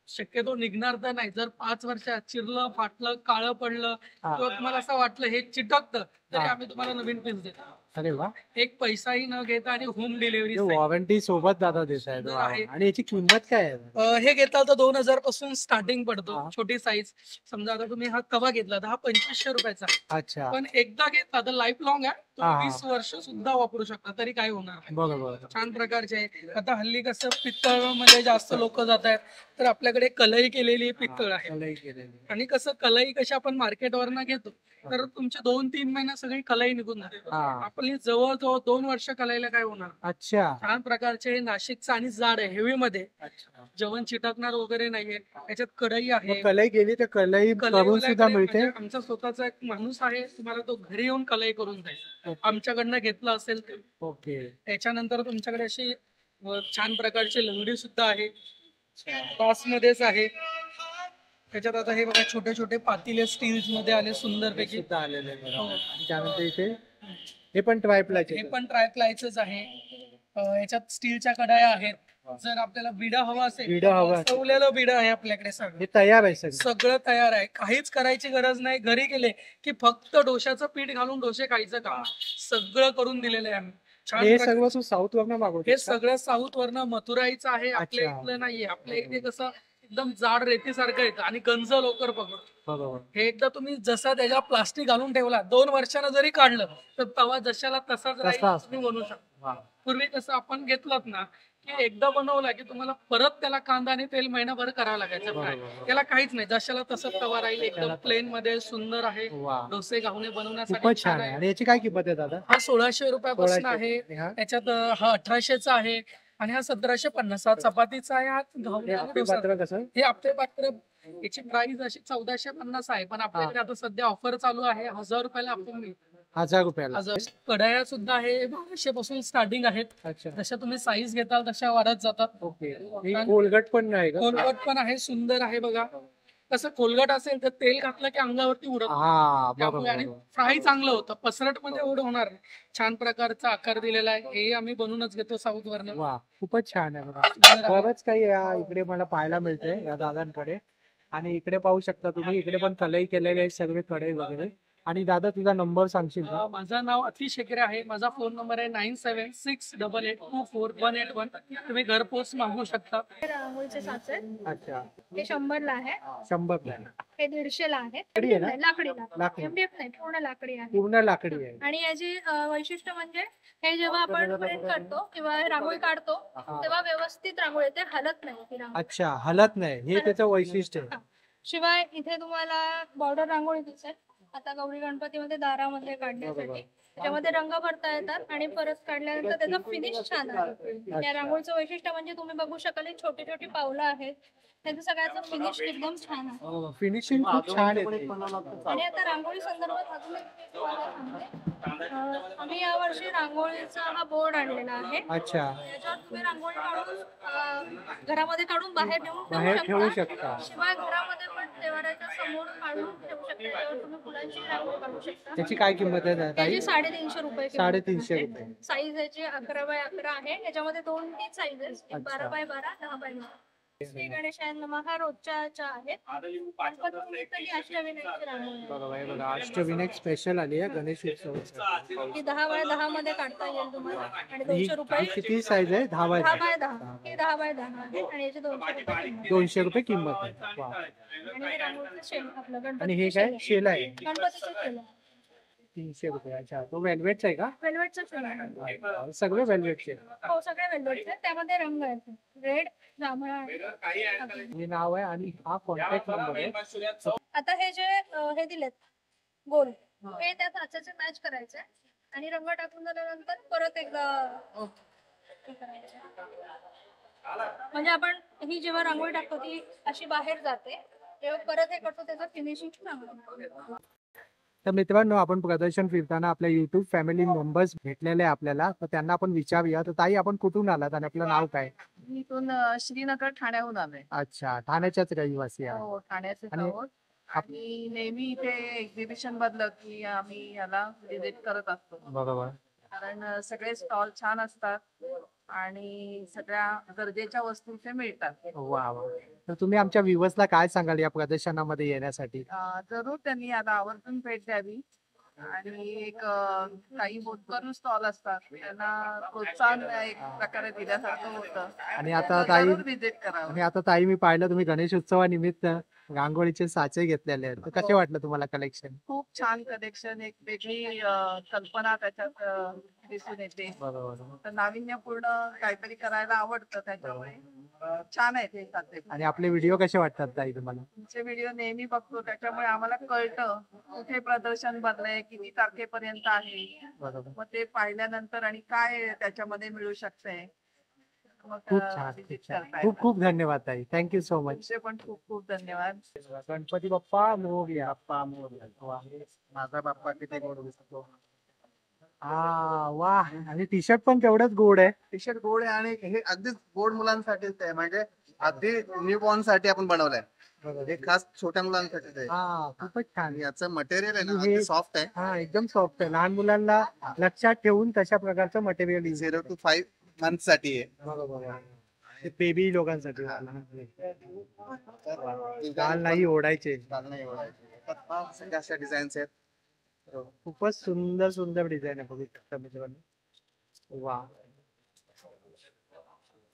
शक्यतो निघणार तर नाही, जर 5 वर्षात चिरलं फाटलं काळं पडलं हा. किंवा तुम्हाला असं वाटलं हे चिटकतं तरी हा. आम्ही तुम्हाला नवीन पीस देतो. अरे वा, एक पैसाही न घेता आणि होम डिलिव्हरी. वॉरंटी सोबत दादा देत आहेत. सुंदर वा. आहे. आणि याची किंमत काय आहे? हे घेतला तर 2000 पासून स्टार्टिंग पडतो. हा. छोटी साईज. समजा आता तुम्ही हा तवा घेतला तर हा 2500 रुपयाचा. अच्छा, पण एकदा घेतला तर लाईफ लॉंग आहे. तो हा, हा. 20 वर्ष सुद्धा वापरू शकता तरी काही होणार नाही. बरोबर. छान प्रकारचे आहे. आता हल्ली कसं पित्तळ मध्ये जास्त लोक जात आहेत, तर आपल्याकडे कलई केलेली पित्तळ आहे. कलई केलेली. आणि कसं कलई कशी आपण मार्केटवरनं घेतो तर तुमचे 2-3 महिना सगळी कलई निघून जाते. हा. आपली जवळजवळ 2 वर्ष कलाईला काय होणार. अच्छा. छान प्रकारचे हे नाशिकचं आणि जाड आहे हेवी मध्ये. अच्छा. जेवण चिटकणार वगैरे नाहीये. याच्यात कढई आहे. मग कलई गेली तर कलई करून कलईवाल्याकडे सुद्धा मिळते. म्हणजे आमचा स्वतःचा एक माणूस आहे, तुम्हाला तो घरी येऊन कलई करून जाईल. आमच्याकडनं घेतलं असेल तर. ओके. त्याच्यानंतर तुमच्याकडे अशी छान प्रकारची लंगडी सुद्धा आहे. टॉस मध्येच आहे. त्याच्यात आता हे बघा छोटे छोटे पातेले स्टील्स मध्ये आले सुंदर पैकी सुद्धा आलेले आहे. हो. आणि त्यानंतर इथे हे पण ट्रायप्लायचे. हे पण ट्रायप्लायचंच आहे. याच्यात स्टीलच्या कढाया आहेत. जर आपल्याला बिडा हवा असेल, बिडा हवा असेल. सवलेलं बिडा आहे आपल्याकडे. सगळं हे तयार आहे सगळं. सगळं तयार आहे. काहीच करायची गरज नाही. घरी गेले की फक्त डोश्याचं पीठ घालून डोसे खायचं काम सगळं करून दिलेलं आहे आम्ही. छान हे प्रकारे. सगळं तू साऊथ वरनं मागवतो हे सगळं साऊथ वरनं मथुराईचं आहे. आपल्या अच्छा. इथलं नाहीये. आपल्या इथे कसं एकदम जाड रेतीसारखं येतं आणि गंज लवकर पकडतो. बरोबर. हे एकदा तुम्ही जसा त्याच्या प्लास्टिक घालून ठेवला 2 वर्षानं जरी काढलं तर तवा जशाला तसाच राहील. तसा असतो. तुम्ही बनवू शकता. वा. पूर्वी कसं आपण घेतलात ना की एकदा बनवला की तुम्हाला परत त्याला कांदा आणि तेल महिनाभर करावं लागायचं. काय बरोबर. त्याला काहीच नाही. जशाला तसं तवा राहील. एकदम त्याला प्लेन मध्ये सुंदर आहे. वा. डोसे घावणे बनवण्यासाठी खूपच छान छान आहे. आहे. आणि याची काय किंमत आहे दादा? हा 1600 रुपयापासून 1600. आहे. आणि हा? याच्यात हा 1800चा आहे आणि हा 1750. हा चपातीचा आहे. हा घावणे हे आणि आपले डोसा. पात्र कसं? हे आपले पात्र याची प्राइस अशी 1450 आहे. पण आपल्याकडे आता सध्या ऑफर चालू आहे. 1000 रुपयाला आपण मिळतो. 1000 रुपयाला. कढाया सुद्धा आहे. 1200 पासून स्टार्टिंग आहेत. अच्छा. जशा तुम्ही साईज घेताल तशा वाढत जातात. ओके. ही कोलगट पण नाही का? कोलगट पण आहे. सुंदर आहे बघा. कसं कोलगट असेल तर तेल घातलं की अंगावरती उडत नाही. हा, त्यामुळे बरोबर. आणि फ्राय चांगलं होतं. पसरट मध्ये एवढं होणार नाही. छान प्रकारचा आकार दिलेला आहे. हे आम्ही बनवूनच घेतो साऊथ वरनं. वा, खूपच छान आहे बघा. बरंच काही इकडे मला पाहायला मिळतंय या दादांकडे. आणि इकडे पाहू शकता तुम्ही, इकडे पण कलई केलेले आहेत सगळे कढई वगैरे. आणि दादा तुझा नंबर सांगशील का? माझं नाव अतिश शेकरे आहे. माझा फोन नंबर आहे 9768824181. तुम्ही घरपोच मागवू शकता. रांगोळीचे साचे अच्छा. हे 100 ला आहे. 100 ला. हे 150 ला आहे. लाकडी आहे ना? लाकडी MDF नाही, पूर्ण लाकडी आहे. पूर्ण लाकडी आहे. आणि याचे वैशिष्ट्य म्हणजे हे जेव्हा आपण प्रिंट करतो किंवा रांगोळी काढतो तेव्हा व्यवस्थित रांगोळी येते, हलत नाही ती रांगोळी. अच्छा, हलत नाही, हे त्याचं वैशिष्ट्य आहे. शिवाय इथे तुम्हाला बॉर्डर रांगोळी दिसेल. आता गौरी गणपतीमध्ये दारामध्ये काढण्यासाठी त्याच्यामध्ये रंग भरता येतात आणि परत काढल्यानंतर त्याचा फिनिश छान आहे. या रांगोळीचं वैशिष्ट्य म्हणजे तुम्ही बघू शकाल छोटी छोटी पावलं आहेत. त्याचं सगळ्याचं फिनिश एकदम छान आहे. फिनिशिंग खूप छान आहे. आणि आता रांगोळी संदर्भात अजून एक तुम्हाला सांगते. आम्ही यावर्षी रांगोळीचा हा बोर्ड आणलेला आहे. अच्छा. याच्यावर तुम्ही रांगोळी काढून घरामध्ये काढून बाहेर बाहेर ठेवू ठेवू शकता. शिवाय घरामध्ये पण देवाऱ्याच्या समोर काढून ठेवू शकता. याच्यावर तुम्ही फुलांची रांगोळी काढू शकता. त्याची काय किंमत आहे ताई? त्याची 350 रुपये. 350 रुपये. साईज याची 11x11 आहे. याच्यामध्ये 2-3 साईज आहेत. 12x12, 10x10. श्री गणेशाय नमः हा रोजच्या आहेत. गणपतीनिमित्त अष्टविनायकची रांगोळी आहे. बघा हे बघा, अष्टविनायक स्पेशल आली आहे गणेश उत्सव. ही 10x10 मध्ये काढता येईल तुम्हाला. आणि 200 रुपये. किती साईज आहे? 10x10. 10x10. ही 10x10 आहे आणि याची 200 रुपये किंमत. 200 रुपये किंमत आहे. वा. आणि हे रांगोळीचं शेल आपलं आणि गणपतीचं हे काय शेल आहे? गणपतीचं शेल आहे. 300 रुपये. अच्छा, तो वेल्वेटचा आहे का? वेल्वेटचं शेल आहे. सगळे वेल्वेटचे. हो, सगळे वेल्वेटचे. त्यामध्ये रंग आहेत. रेड, जांभळा आहे. हे नाव आहे आणि हा कॉन्टॅक्ट नंबर आहे. आता हे जे हे दिलेत गोल, हे त्या साच्याचे मॅच करायचे आणि रंग टाकून झाल्यानंतर परत एकदा हे करायचे. म्हणजे आपण ही जेव्हा रांगोळी टाकतो ती अशी बाहेर जाते, तेव्हा परत हे करतो त्याचं फिनिशिंग चांगलं. तर मित्रांनो, आपण प्रदर्शन फिरताना आपल्या युट्यूब फॅमिली मेंबर्स भेटलेले आपल्याला, तर त्यांना आपण विचारूया. तर ताई, आपण कुठून आलात आणि आपलं नाव काय? आम्ही इथून श्रीनगर ठाण्याहून आलोय. अच्छा, ठाण्याच्याच रहिवासी आहे. हो, ठाण्याचेच आणि आहोत. आणि नेहमी इथे एक्झिबिशन मधलं की आम्ही याला व्हिजिट करत असतो. बरोबर. कारण सगळे स्टॉल छान असतात आणि सगळ्या गरजेच्या वस्तू इथे मिळतात. वा वा. तर तुम्ही आमच्या व्ह्युअर्सला काय सांगाल या प्रदर्शनामध्ये येण्यासाठी? जरूर त्यांनी आता आवर्जून भेट द्यावी आणि एक काही होतकरू स्टॉल असतात त्यांना प्रोत्साहन एक प्रकारे दिल्यासारखं होतं. आणि आता ताई व्हिजिट करावं. आणि आता ताई मी पाहिलं तुम्ही गणेश उत्सवानिमित्त रांगोळीचे साचे घेतलेले आहेत. तर कसे वाटलं तुम्हाला कलेक्शन? खूप छान कलेक्शन, एक वेगळी कल्पना त्याच्यात दिसून येते. बरोबर. तर नाविन्यपूर्ण काहीतरी करायला आवडतं त्याच्यामुळे छान आहे ते साचे. आणि आपले व्हिडिओ कसे वाटतात ताई तुम्हाला? तुमचे व्हिडिओ नेहमी बघतो त्याच्यामुळे आम्हाला कळतं कुठे प्रदर्शन भरलंय, किती तारखेपर्यंत आहे. बरोबर. मग ते पाहिल्यानंतर आणि काय त्याच्यामध्ये मिळू शकतंय. मग खूप छान, visit खूप छान. करता खूप येतं. खूप धन्यवाद ताई. Thank you so much. तुमचे पण खूप खूप धन्यवाद. गणपती बाप्पा मोरया. बाप्पा मोरया. वा. माझा बाप्पा किती गोड दिसतो. हा वा. आणि टी शर्ट पण तेवढंच गोड आहे. टी शर्ट गोड आहे आणि हे अगदीच गोड मुलांसाठीच आहे. म्हणजे अगदी न्यू बॉर्न साठी आपण बनवलंय. हे खास छोट्या मुलांसाठीच आहे. हा खूपच छान. याचं मटेरियल आहे ना, हे- अगदी सॉफ्ट आहे. हा एकदम सॉफ्ट आहे. लहान मुलांना लक्षात ठेवून तशा प्रकारचं मटेरियल 0 to 5 मंथ साठी आहे. बरोबर. बेबी लोकांसाठी गाल नाही ओढायचे. नाही एवढं. सगळ्या डिझाईन्स आहेत. खूपच सुंदर सुंदर डिझाईन आहे बघितलं मित्रांनो. वा.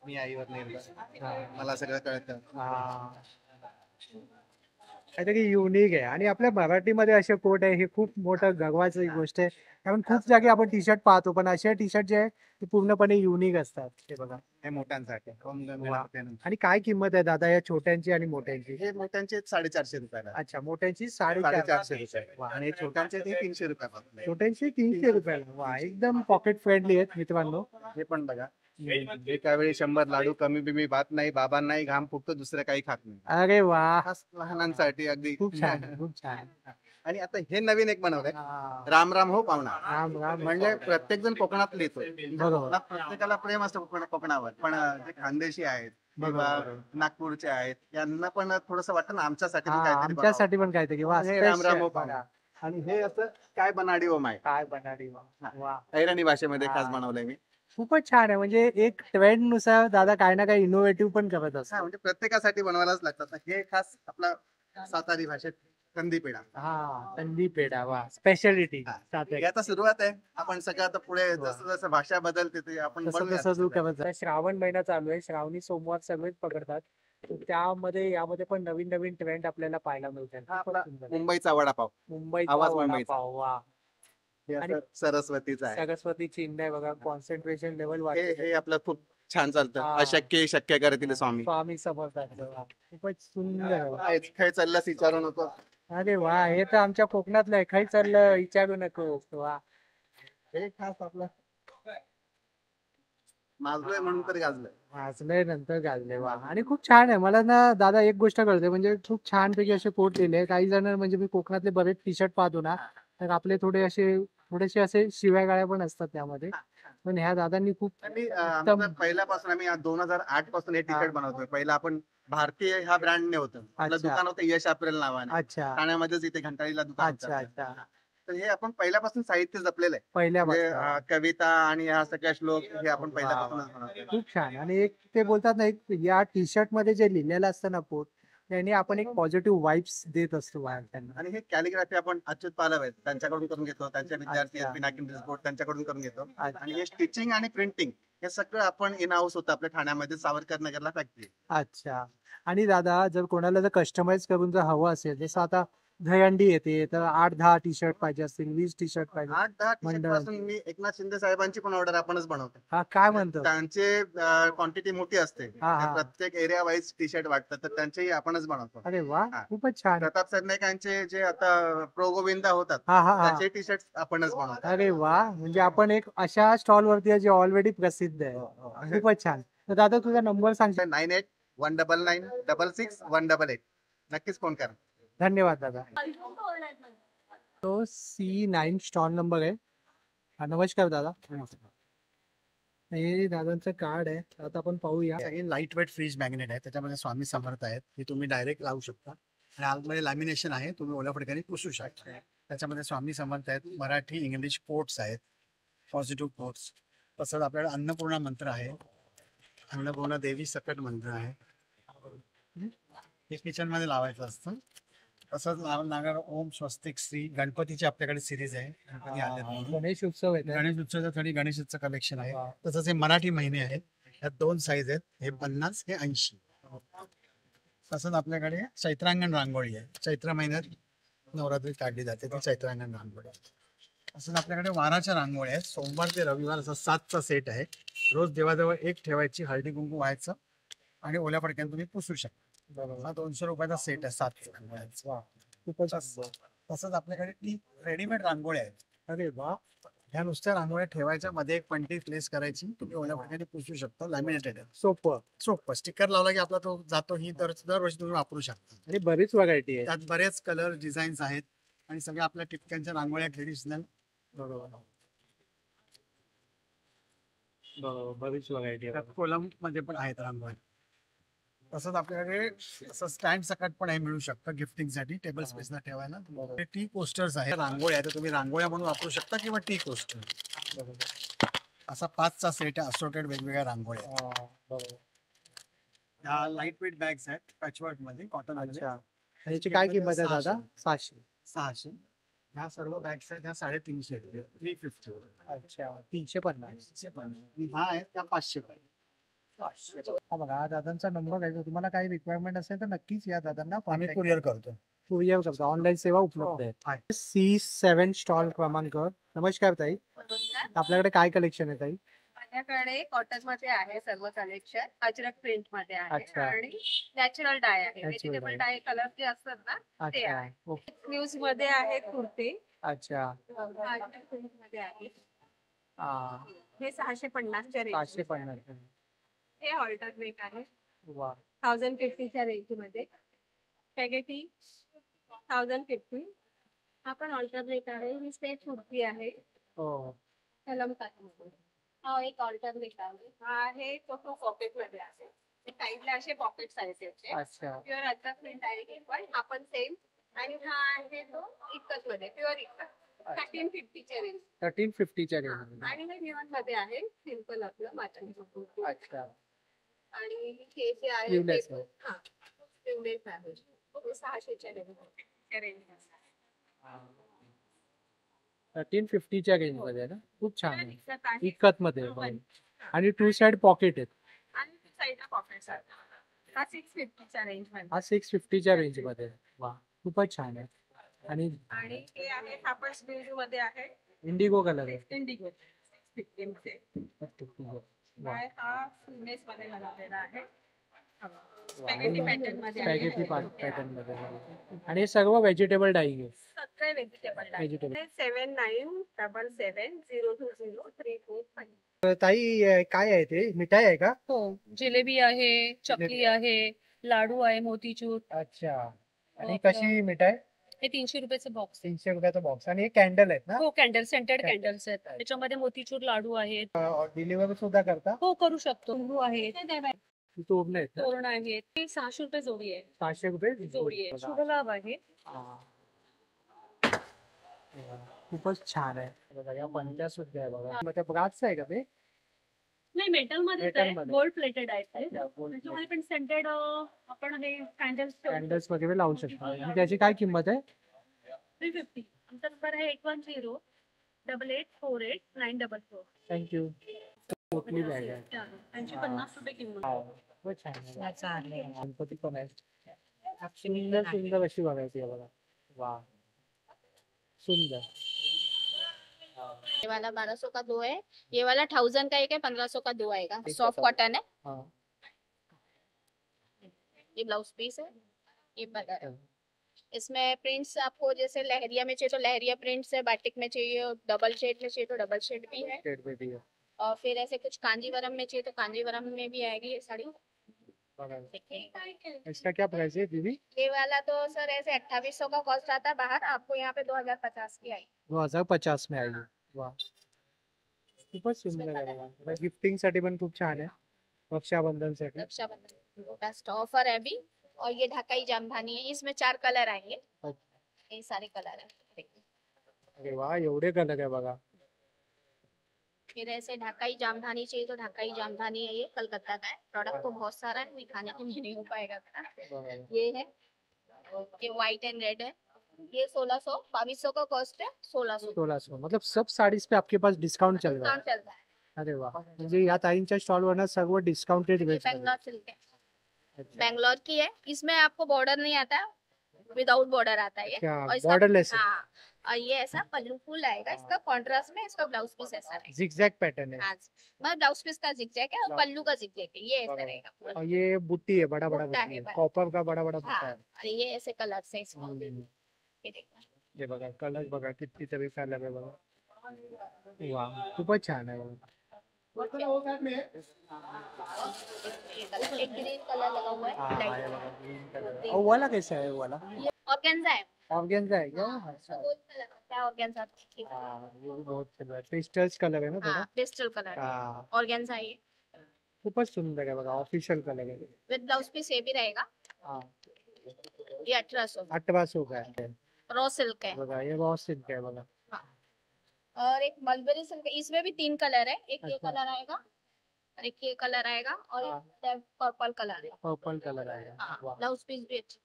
मी आईवर निर्भर, मला सगळं कळतं. हा. काहीतरी युनिक आहे. आणि आपल्या मराठीमध्ये असे कोट आहे, हे खूप मोठं गर्वाची गोष्ट आहे. कारण खूप जागी आपण टी शर्ट पाहतो, पण असे टी शर्ट जे आहे ते पूर्णपणे युनिक असतात. हे बघा. हे मोठ्यांसाठी. वा. आणि काय किंमत आहे दादा या छोट्यांची आणि मोठ्यांची? हे मोठ्यांचे 450 रुपयाला. अच्छा, मोठ्यांची 450 रुपये आणि छोट्यांचे ते 300 रुपयापासून. छोट्यांची 300 रुपयाला. वा. एकदम पॉकेट फ्रेंडली आहेत मित्रांनो. हे पण बघा. एकावेळी 100 लाडू, कमी बिमी बात नाही, बाबा नाही, घाम फुकतो, दुसरं काही खात नाही. अरे वा. खास लहानांसाठी अगदी खूप छान खूप छान. आणि आता हे नवीन एक बनवलंय, हा. राम राम हो पाहुणा. राम राम. म्हणजे प्रत्येक जण कोकणात लिहितो. बरोबर. प्रत्येकाला प्रेम असतं कोकणावर, पण जे खानदेशी आहेत किंवा बरोबर. नागपूरचे आहेत यांना पण थोडस वाटतं ना आमच्यासाठी हा, पण काहीतरी बनावं. आमच्यासाठी पण काहीतरी. वा. हे राम राम हो special. पाहुणा. आणि हे असं काय बनाडी ओ माय, काय बनाडी. वा. वा. ऐराणी भाषेमध्ये खास हा. बनवलंय मी. खूपच छान आहे. म्हणजे एक ट्रेंड नुसार दादा काय ना काय इनोव्हेटिव्ह पण करत हा, असतात. म्हणजे प्रत्येकासाठी बनवायलाच लागतात. हे खास आपला सातारी भाषेत कंदी पेढा. हा, कंदी पेढा. वा. स्पेशालिटी. हे आता सुरुवात आहे. आपण सगळं आता पुढे जसं जसं भाषा बदलते ते आपण तसं बनवूया. तसं जो करत जाईल. श्रावण महिना चालू आहे. श्रावणी सोमवार सगळेच पकडतात. तर त्यामध्ये यामध्ये पण नवीन नवीन ट्रेंड आपल्याला पाहायला मिळतात. हा, खूपच आपला सुंदर आहे. मुंबईचा वडापाव. मुंबईचा आवाज मुंबईचा. वडापाव. वा. हे आणि असं सरस्वतीचा आहे. सरस्वती चिन्ह आहे बघा. कॉन्सन्ट्रेशन लेवल हे वाटते. हे आपलं खूप छान चालतं. हा. अशक्य शक्य करतील स्वामी. स्वामी समर्थांचं. वा. खूपच सुंदर आहे. वा. काय चाललंस विचारू नको. अरे वा. हे तर आमच्या कोकणातलं आहे. काही चाललं विचारू नको. वा. हे खास आपलं माजलोय म्हणून तर गाजलंय. वाचलंय नंतर गाजले. वा. आणि खूप छान आहे. मला ना दादा एक गोष्ट कळते, म्हणजे खूप छानपैकी असे कोट लिहिले. काही जण म्हणजे मी कोकणातले बरेच टी शर्ट पाहतो ना, तर आपले थोडेसे असे शिव्या गाळ्या पण असतात त्यामध्ये. पण ह्या दादांनी खूप आणि आमचं पहिल्यापासून आम्ही 2008 पासून हे टी शर्ट बनवतोय. पहिला आपण भारतीय ह्या ब्रँडने होतं. आपलं अच्छा. दुकान होतं यश अप्रेल नावाने. अच्छा ठाण्यामध्येच इथे घंटाळीला दुकान होतं. अच्छा अच्छा. तर हे आपण पहिल्यापासून साहित्य जपलेलं आहे. म्हणजे पहिल्यापासून. कविता आणि ह्या सगळ्या श्लोक हे आपण पहिल्यापासूनच बनवतोय. खूप छान. आणि एक ते बोलतात ना, एक या टी शर्ट मध्ये जे लिहिलेलं असतं ना कोट, त्याने आपण एक पॉझिटिव्ह वाईब्स देत असतो बाहेर त्यांना. आणि हे कॅलिग्राफी आपण अच्युत पालव आहेत त्यांच्याकडून करून घेतो. त्यांचे विद्यार्थी अच्छा. पिनाकिनी बोर्ड त्यांच्याकडून करून घेतो. अच्छा. आणि हे स्टिचिंग आणि प्रिंटिंग हे सगळं आपण इन हाऊस होतं आपल्या ठाण्यामध्ये सावरकर नगरला फॅक्टरी. अच्छा. आणि दादा जर कोणाला जर कस्टमाइज करून जर हवं असेल, जसं आता दहीहंडी येते, तर 8-10 टी शर्ट पाहिजे असतील, 20 टी शर्ट पाहिजे. 8-10 टी शर्ट मंडळ. पासून मी एकनाथ शिंदे साहेबांची पण ऑर्डर आपणच बनवतो. हा, काय म्हणतो. त्यांचे क्वांटिटी मोठी असते. हा, हा. प्रत्येक एरिया वाईज टी शर्ट वाटतं तर त्यांचेही आपणच बनवतो. अरे वा. हा. खूपच छान. प्रताप सरनाईकांचे जे आता प्रो गोविंदा होतात हा हा हा. त्याचे टी शर्ट आपणच बनवतो. अरे वा. म्हणजे आपण एक अशा स्टॉल वरती आहे जे ऑलरेडी प्रसिद्ध आहे. खूपच छान. तर दादा तुझा नंबर सांगशील? 98-199-66-188. नक्कीच फोन करा. धन्यवाद दादा. तो C9 स्टॉल नंबर आहे. हा, नमस्कार दादा. हे दादांचं कार्ड आहे, आता आपण पाहूया. हे लाईट वेट फ्रीज मॅग्नेट आहे, त्याच्यामध्ये स्वामी समर्थ आहेत, हे तुम्ही डायरेक्ट लावू शकता. आणि आतमध्ये लॅमिनेशन आहे, तुम्ही ओल्या फडक्याने पुसू शकता. त्याच्यामध्ये स्वामी समर्थ आहेत, मराठी इंग्लिश कोट्स आहेत, पॉझिटिव्ह कोट्स. तसंच आपल्याकडे अन्नपूर्णा मंत्र आहे, अन्नपूर्णा देवी सकट मंत्र आहे, हे किचन मध्ये लावायचं असतं. तसंच लागणार ओम स्वस्तिक श्री. गणपतीची आपल्याकडे सिरीज आहे, गणपती आले, गणेश उत्सव आहे. गणेश उत्सवाचं थोडी गणेशचं कलेक्शन आहे. तसंच हे मराठी महिने आहेत, ह्यात 2 साईज आहेत, हे 50 हे 80. तसंच आपल्याकडे चैत्रांगण रांगोळी आहे, चैत्र महिन्यात नवरात्री काढली जाते ती चैत्रांगण रांगोळी. तसंच आपल्याकडे वाराच्या रांगोळ्या आहेत, सोमवार ते रविवार असा 7चा सेट आहे. रोज देवाजवळ एक ठेवायची, हळदी कुंकू व्हायचं आणि ओल्या फडक्याने तुम्ही पुसू शकता. हा 200 रुपयाचा सेट आहे 7 रांगोळ्यांचा. तसंच आपल्याकडे रेडीमेड रांगोळ्या आहेत. अरे वा, ह्या नुसत्या रांगोळ्या ठेवायच्या, मध्ये एक पट्टी प्लेस करायची, तुम्ही ओल्या फडक्याने पुसू शकता. लॅमिनेटेड आहे, सोपं. स्टिकर लावला की आपला तो जातो. ही दरवर्षी तुम्ही वापरू शकता. आणि बरीच व्हरायटी आहे, त्यात बरेच कलर डिझाईन्स आहेत आणि सगळ्या आपल्या टिपक्यांच्या रांगोळ्या ट्रेडिशनल. बरोबर, बरीच व्हरायटी आहे. कोलम मध्ये पण आहेत रांगोळ्या. तसंच आपल्याकडे असं स्टँड सकट पण आहे, मिळू शकतं गिफ्टिंग साठी, टेबल स्पेसला ठेवायला. टी कोस्टर्स आहेत, रांगोळ्या आहेत, तुम्ही रांगोळ्या म्हणून वापरू शकता किंवा टी कोस्टर. असा 5चा सेट आहे, असोर्टेड वेगवेगळ्या रांगोळ्या. ह्या लाईट वेट बॅग्स आहेत, पॅचवर्क मध्ये, कॉटन. ह्याची काय किंमत आहे दादा? 600. ह्या सर्व बॅग्स आहेत, ह्या 350 350. अच्छा, 350. हा आहे त्या 500. हा बघा, हा दादांचा नंबर आहे. तुम्हाला काही रिक्वायरमेंट असेल तर नक्कीच या दादांना आम्ही कुरिअर करतो. कुरिअर करतो, ऑनलाईन सेवा उपलब्ध आहे. C7 स्टॉल क्रमांक. नमस्कार ताई, नमस्कार. आपल्याकडे काय कलेक्शन आहे ताई? माझ्याकडे कॉटन मध्ये आहे सर्व कलेक्शन, अजरक प्रिंट मध्ये आहे अच्छा. आणि नॅचरल डाय आहे, Natural व्हेजिटेबल dye. डाय कलर जे असतात ना ते अच्छा, आहे. ओके. न्यूज मध्ये आहे कुर्ती, अच्छा, प्रिंट मध्ये आहे. हा, हे 650 च्या रेंज. 550. हे ऑल्टरनेट आहे, वा, 1050 च्या रेंज मध्ये. स्पॅगेटी 1050. हा पण ऑल्टरनेट आहे. ही स्टेट कुर्ती आहे, हो, कलमकारी. हा एक ऑल्टरनेट आहे. हा आहे तो पॉकेट मध्ये आहे, साईडला असे पॉकेट्स आहेत त्याचे. अच्छा, प्युअर अजरक प्रिंट आहे हे पण, हा पण सेम. आणि हा आहे तो इकत मध्ये, प्युअर इकत, 1350 च्या रेंज. 1350 रेंज. आणि हे निवण मध्ये आहे, सिंपल आपलं माथाडी कुर्ती. अच्छा, आणि हे जे आहे Sleeveless ते आहे. हा sleeveless आहे. हे 600 च्या रेंज. 1350 रेंज मध्ये आहे ना, खूप छान आहे. इकत आहे. इकत मध्ये आहे. आणि 2 साइड पॉकेट आहेत. आणि साईडला पॉकेट्स आहेत. हा 650 च्या रेंज मध्ये. हा 650 रेंज मध्ये आहे. वा, खूपच छान आहे. आणि आणि हे आहे, हा पण स्लीव्ह मध्ये आहे, इंडिगो कलर आहे. इंडिगो 650 चे. वा, हा फुलनेस मध्ये बनवलेला आहे, स्पॅगेटी पॅटर्न मध्ये आहे. स्पॅगेटी पॅटर्न मध्ये आहे. आणि हे सर्व व्हेजिटेबल डाईंग आहे. सगळे व्हेजिटेबल Vegetable. 7977034345. ताई, काय आहे ते? मिठाई आहे का? हो, जिलेबी आहे, चकली आहे, लाडू आहे, मोतीचूर. अच्छा, आणि हो, कशी मिठाई? हे 300 रुपयाचं बॉक्स आहे. 300 रुपयाचा बॉक्स. आणि हे कॅन्डल आहेत ना? हो, कॅन्डल, सेंटेड Candle. कॅन्डल्स आहेत. त्याच्यामध्ये मोतीचूर लाडू आहेत. डिलिव्हरी सुद्धा करता? हो, करू शकतो. कुंकू आहेत, तोरण आहेत ना? तोरण आहेत. ते 600 रुपये जोडी आहे. 600 रुपये जोडी आहे. बघा. शुभ लाभ आहे. हा. खूपच छान आहे. बघा, या पंत्या सुद्धा आहे बघा. मग त्या ब्रास आहे का ते? नाही, मेटल मध्ये Metal मध्ये. गोल्ड प्लेटेड आहेत ते. अच्छा, gold त्याच्यामध्ये पण सेंटेड आपण हे कॅन्डल्स कॅन्डल्स वगैरे लावू शकता. आणि त्याची काय किंमत आहे? 350. आमचा नंबर आहे 8108848944. थँक्यू. मोठी बॅग आहे. त्यांची 50 रुपये किंमत. खूपच छान आहे. गणपती पण आहे. सुंदर सुंदर अशी बघायची आहे बघा. वा, सुंदर. ये वाला 1200 का 2 है, ये वाला 1000 का एक है, 1500 का 2 आएगा। सॉफ्ट कॉटन है, हाँ, ये ब्लाउज पीस है, ये बगैर है। इसमें प्रिंट्स आपको जैसे लहरिया में चाहिए तो लहरिया प्रिंट्स है, बाटिक में चाहिए, डबल शेड में चाहिए तो डबल शेड भी है, शेड में भी है. और फिर ऐसे कुछ कांजीवरम में चाहिए तो कांजीवरम में भी आएगी ये साड़ी। बघा. देखिए इसका क्या प्राइस है दीदी? ये वाला तो सर ऐसे 2800 का कॉस्ट आता है बाहर, आपको यहाँ पे 2050 की आई। 2050 में आएगी. वाह, खूपच सुंदर आहे बघा, गिफ्टिंग साठी पण खूप छान आहे, रक्षाबंधनसाठी. रक्षाबंधन बेस्ट ऑफर है अभी। और ये ढाकाई जामधानी है, इसमें 4 कलर आएंगे, ये सारे कलर है। अरे वा, एवढे कलर आहे बघा. फिर ऐसे ढाकाई जामधानी चाहिए तो ढाकाई जामधानी है, ये कलकत्ता का है। प्रोडक्ट तो बहुत सारा है, दिखाने को नहीं हो पाएगा इतना। ये है, ये व्हाइट एंड रेड है, ये 1600 2200 का कॉस्ट है, 1600 1600 मतलब सब साड़ीज पे आपके पास डिस्काउंट चल रहा है. चल रहा है। अरे वा, म्हणजे या ताईंच्या स्टॉल वर सर्व डिस्काउंटेड ये रेट. बैंगलोर सिल्क है, बैंगलोर की है। इसमें आपको बॉर्डर नहीं आता, विदाउट बॉर्डर आता है ये। क्या और इसका- borderless है? हाँ, और ये ऐसा पल्लू फुल आएगा इसका, कॉन्ट्रास्ट में इसका ब्लाउज पीस ऐसा रहेगा। जिगजैग पैटर्न है. हाँ, मतलब ब्लाउज पीस का जिगजैग है और पल्लू का जिगजैग है, ये ऐसा रहेगा पूरा। और ये बुट्टी है, बड़ा बड़ा बुट्टा बुट्टी है, है, बड़ा। कॉपर का बड़ा बड़ा बुट्टा हाँ, है. और ये ऐसे कलर से इसको ये देखो। हे बघा कलर बघा, किती तरी कलर आहे बघा. वा, खूपच छान आहे बघा. एक ग्रीन कलर लगा हुआ है, हाँ, लाइट ये बघा, green color है. और वाला कैसा है वाला? ये ऑर्गेन्जा है। ऑर्गेन्जा है क्या? अच्छा. गोल्ड कलर का ऑर्गेन्जा, हाँ, ये भी बहुत सुंदर पेस्टल्स कलर है ना थोड़ा. पेस्टल कलर हाँ, ऑर्गेन्जा है ये, खूपच सुंदर आहे बघा, ऑफिशियल कलर आहे. विद ब्लाउज पीस ये भी रहेगा। हाँ, ये 1800 1800 का है रॉ सिल्क है। बघा, ये बहुत सिल्क है बघा. और एक मलबरी सिल्क, इसमें भी 3 कलर है, एक ये अच्छा. कलर आएगा और एक ये कलर आएगा और एक पर्पल कलर है। पर्पल कलर आहे. हाँ, वाह, ब्लाउज पीस भी अच्छा।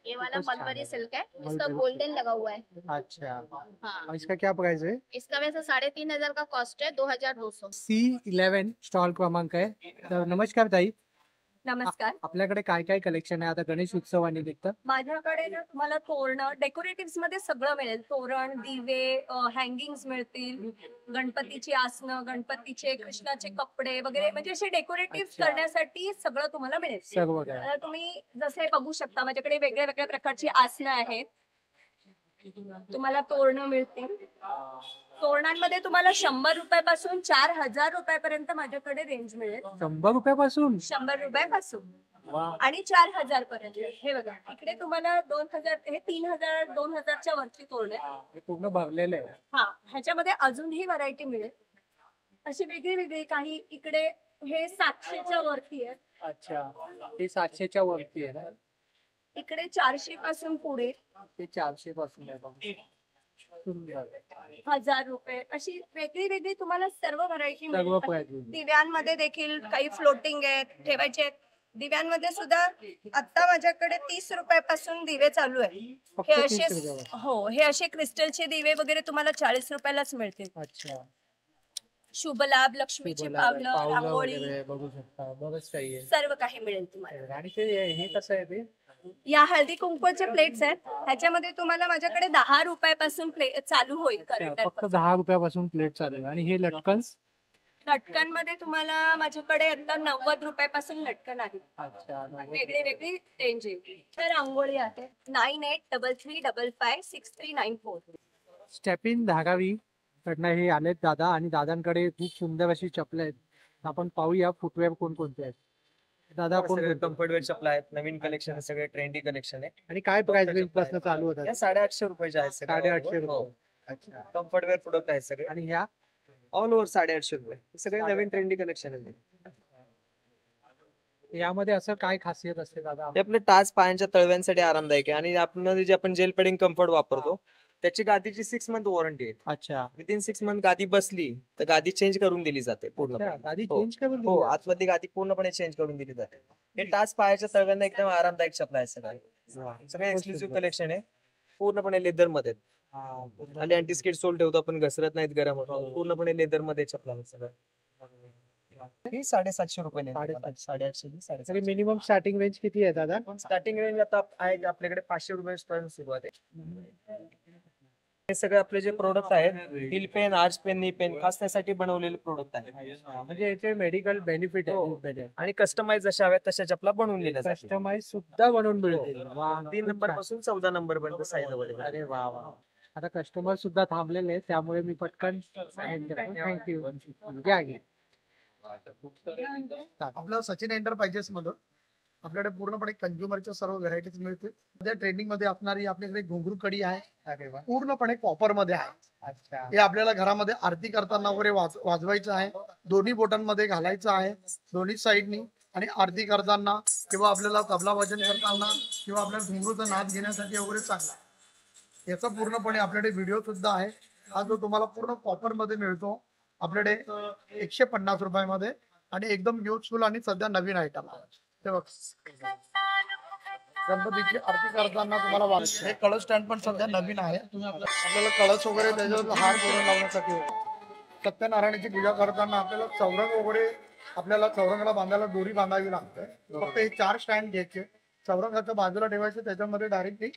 ये वाला खूपच छान मलबरी आहे. सिल्क है, इसका मलबरी गोल्डन लगा हुआ है। अच्छा. हाँ, और इसका क्या प्राइस है? इसका वैसे 3500 का कॉस्ट है, 2200। C11 स्टॉल क्रमांक आहे. तर नमस्कार ताई, नमस्कार, आपल्याकडे काय काय कलेक्शन आहे आता गणेश उत्सव आणि निमित्त? माझ्याकडे ना तुम्हाला तोरणं डेकोरेटिव्ह मध्ये सगळं मिळेल. तोरण, दिवे, हँगिंग्स मिळतील, गणपतीची आसनं, गणपतीचे कृष्णाचे कपडे वगैरे, म्हणजे असे डेकोरेटिव्ह अच्छा. करण्यासाठी सगळं तुम्हाला मिळेल. सर्व काय? आता तुम्ही जसे बघू शकता माझ्याकडे वेगळ्या वेगळ्या प्रकारची आसनं आहेत. तुम्हाला तोरणं मिळतील. तोरणांमध्ये तुम्हाला 100 रुपयापासून 4000 रुपयापर्यंत माझ्याकडे रेंज मिळेल. 100 रुपयापासून? 100 रुपयापासून वा, आणि 4000 पर्यंत. हे बघा इकडे तुम्हाला 2000, हे 3000 2000च्या वरची तोरण आहे. हे पूर्ण भरलेलं आहे. हा, ह्याच्यामध्ये अजूनही व्हरायटी मिळेल, अशी वेगळी वेगळी. काही इकडे हे 700च्या वरती आहे, अच्छा, ते 700च्या वरती आहे ना. इकडे 400 पासून पुढे, ते 400 पासून आहे बघा. सुंदर. 1000 रुपये, अशी वेगळी वेगळी तुम्हाला सर्व व्हरायटी सर्व मिळेल. प्राइस. दिव्यांमध्ये देखील काही फ्लोटिंग आहेत, ठेवायचे आहेत. दिव्यांमध्ये सुद्धा आता माझ्याकडे 30 रुपयापासून दिवे चालू आहे. फक्त हे 30 असे, रुपयावर. हो, हे असे क्रिस्टलचे दिवे वगैरे तुम्हाला 40 रुपयालाच मिळतील. अच्छा. शुभ लाभ, लक्ष्मीची पावलं, पावलं रांगोळी, वगैरे बघू शकता, बरंच काही आहे. सर्व काही मिळेल तुम्हाला. आणि ते हे कसं आहे ते? या हळदी कुंकवाचे प्लेट्स आहेत, ह्याच्यामध्ये तुम्हाला माझ्याकडे 10 रुपयापासून चालू होईल. अच्छा, फक्त 10 रुपयापासून प्लेट चालू आहे. आणि हे लटकन्स? लटकनमध्ये तुम्हाला माझ्याकडे आता 90 रुपयापासून लटकन आहे. अच्छा, वेगळी वेगळी रेंज आहे. तर रांगोळी आहे 9833556394. स्टेपिन धारावी कडनं हे आलेत दादा, आणि दादांकडे खूप सुंदर अशी चपल आहेत. आपण पाहूया फुटवेअर कोणकोणते आहेत. दादा कोण कम्फर्टवेअर चपला आहेत, नवीन कलेक्शन सगळे ट्रेंडी कलेक्शन आहे. आणि काय प्राइस रेंज पासून चालू होतात? या 850 रुपयाचे आहेत सगळे. 850 हो. रुपये. अच्छा. कम्फर्टवेअर प्रोडक्ट आहेत सगळे. आणि ह्या ऑल ओव्हर 850 रुपये. हे सगळे नवीन ट्रेंडी कलेक्शन आहे. यामध्ये असं काय खासियत असते दादा? हे आपले टाच पायांच्या तळव्यांसाठी आरामदायक आहे. आणि आपण जे आपण जेल पेडिंग कम्फर्ट वापरतो त्याची गादीची 6 मंथ वॉरंटी आहे. अच्छा. विदिन 6 मंथ गादी बसली तर गादी चेंज करून दिली जाते पूर्ण. अच्छा, गादी हो. चेंज करून हो, दिली? आतमधली गादी पूर्णपणे चेंज करून दिली जाते. हे टाच पायाच्या तळव्यांना एकदम आरामदायक चपला आहे सगळे. सगळे एक्सक्लुसिव्ह कलेक्शन आहे, पूर्णपणे लेदर मध्ये. आणि अँटी स्किड सोल ठेवतो आपण, घसरत नाहीत गरम होतो. पूर्णपणे लेदर मध्ये चपला आहे सगळं. ही 750 रुपये. 850 तरी मिनिमम स्टार्टिंग रेंज किती आहे दादा? स्टार्टिंग रेंज आता आहे आपल्याकडे 500 रुपये सुरुवात आहे. हे सगळे आपले जे प्रोडक्ट आहेत, heel pain, arch pain, knee pain, खास त्यासाठी बनवलेले प्रोडक्ट आहे. म्हणजे याचे मेडिकल बेनिफिट आहे. आणि कस्टमाइज जशा हव्यात तशा चपला बनवून दिल्या जातात. कस्टमाइज सुद्धा बनवून मिळतील. 3 नंबर पासून 14 नंबर पर्यंत साईज अवेलेबल. अरे वा वा. आता कस्टमर सुद्धा थांबलेले आहेत, त्यामुळे मी पटकन थँक्यू. आपलं सचिन एंटरप्राइजेस मधून आपल्याकडे पूर्णपणे कंझ्युमरच्या सर्व व्हरायटीज मिळतील. सध्या ट्रेंडिंग मध्ये असणारी आपल्याकडे घुंगरू कडी आहे, पूर्णपणे कॉपर मध्ये आहे. अच्छा, हे आपल्याला घरामध्ये आरती करताना वगैरे वाजवायचं आहे. दोन्ही बोटांमध्ये घालायचं आहे, दोन्ही साईडनी. आणि आरती करताना किंवा आपल्याला तबला वाजन करताना किंवा आपल्याला घुंगरूचा नाद घेण्यासाठी वगैरे चांगला आहे. याचा पूर्णपणे आपल्याकडे व्हिडिओ सुद्धा आहे. हा जो तुम्हाला पूर्ण कॉपर मध्ये मिळतो आपल्याकडे 150 रुपयामध्ये आणि एकदम युजफुल आणि सध्या नवीन आयटम आहे. गणपतीची आरती करताना तुम्हाला हे कळस स्टँड पण सध्या नवीन आहे. आपल्याला कळस वगैरे त्याच्यावर हार करून लावण्यासाठी सत्यनारायणाची पूजा करताना आपल्याला चौरंग वगैरे आपल्याला चौरंगाला बांधायला दोरी बांधावी लागते. फक्त हे 4 स्टँड घ्यायचे, चौरंगाच्या बाजूला ठेवायचे, त्याच्यामध्ये डायरेक्टली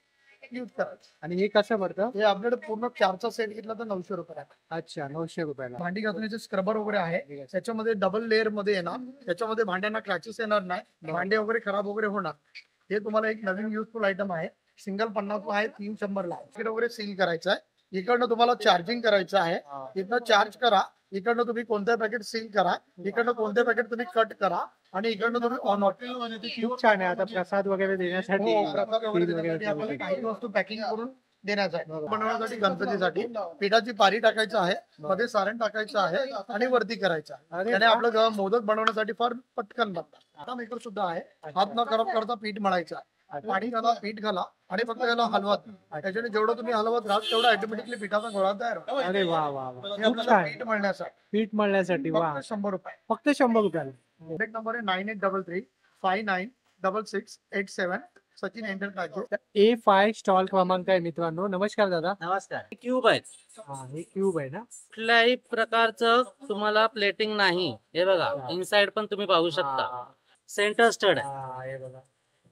यूज करायचं. आणि हे कसं पडतं? हे आपल्याकडे पूर्ण 4चा सेट घेतला तर 900 रुपये. अच्छा, 900 रुपयाला. भांडी घासण्याचे स्क्रबर वगैरे आहे, त्याच्यामध्ये डबल लेअर मध्ये येणार. त्याच्यामध्ये भांड्यांना क्रॅचेस येणार नाही, भांडे वगैरे खराब वगैरे होणार. हे तुम्हाला एक नवीन युजफुल आयटम आहे. सिंगल 50 आहे, 3 100 ला वगैरे सील करायचं आहे. इकडनं तुम्हाला चार्जिंग करायचं आहे, इकडनं चार्ज करा, इकडनं तुम्ही कोणत्या पॅकेट सील करा, इकडनं कोणते पॅकेट तुम्ही कट करा आणि इकडनं तुम्ही ऑन ऑफ. खूप छान आहे. आता प्रसाद वगैरे देण्यासाठी आपल्याला काही वस्तू पॅकिंग करून देण्यासाठी बनवण्यासाठी गणपतीसाठी पिठाची पारी टाकायचं आहे, मध्ये सारण टाकायचं आहे आणि वरती करायचं आहे. त्याने आपलं मोदक बनवण्यासाठी फार पटकन बनतात. आता मेकर सुद्धा आहे. हात न खराब करता पीठ मळायचं आहे, पाणी घाला, पीठ घाला आणि फक्त याला हलवत. त्याच्याने जेवढं तुम्ही हलवत राहाल तेवढं ऑटोमॅटिकली पिठाचा गोळा तयार होतो. अरे वा वा वा, खूप पीठ छान. मळण्यासाठी पीठ मळण्यासाठी वा, 100 रुपये. फक्त 100 रुपयाला. कॉन्टॅक्ट नंबर आहे 9833 596687. सचिन एंटर टाके. A5 स्टॉल क्रमांक आहे मित्रांनो. नमस्कार दादा. नमस्कार. क्यूब आहेत. हे क्यूब आहे ना? कुठल्याही प्रकारचं तुम्हाला प्लेटिंग नाही. हे बघा, इनसाइड पण तुम्ही पाहू शकता. सेंटर स्टड आहे. हे बघा,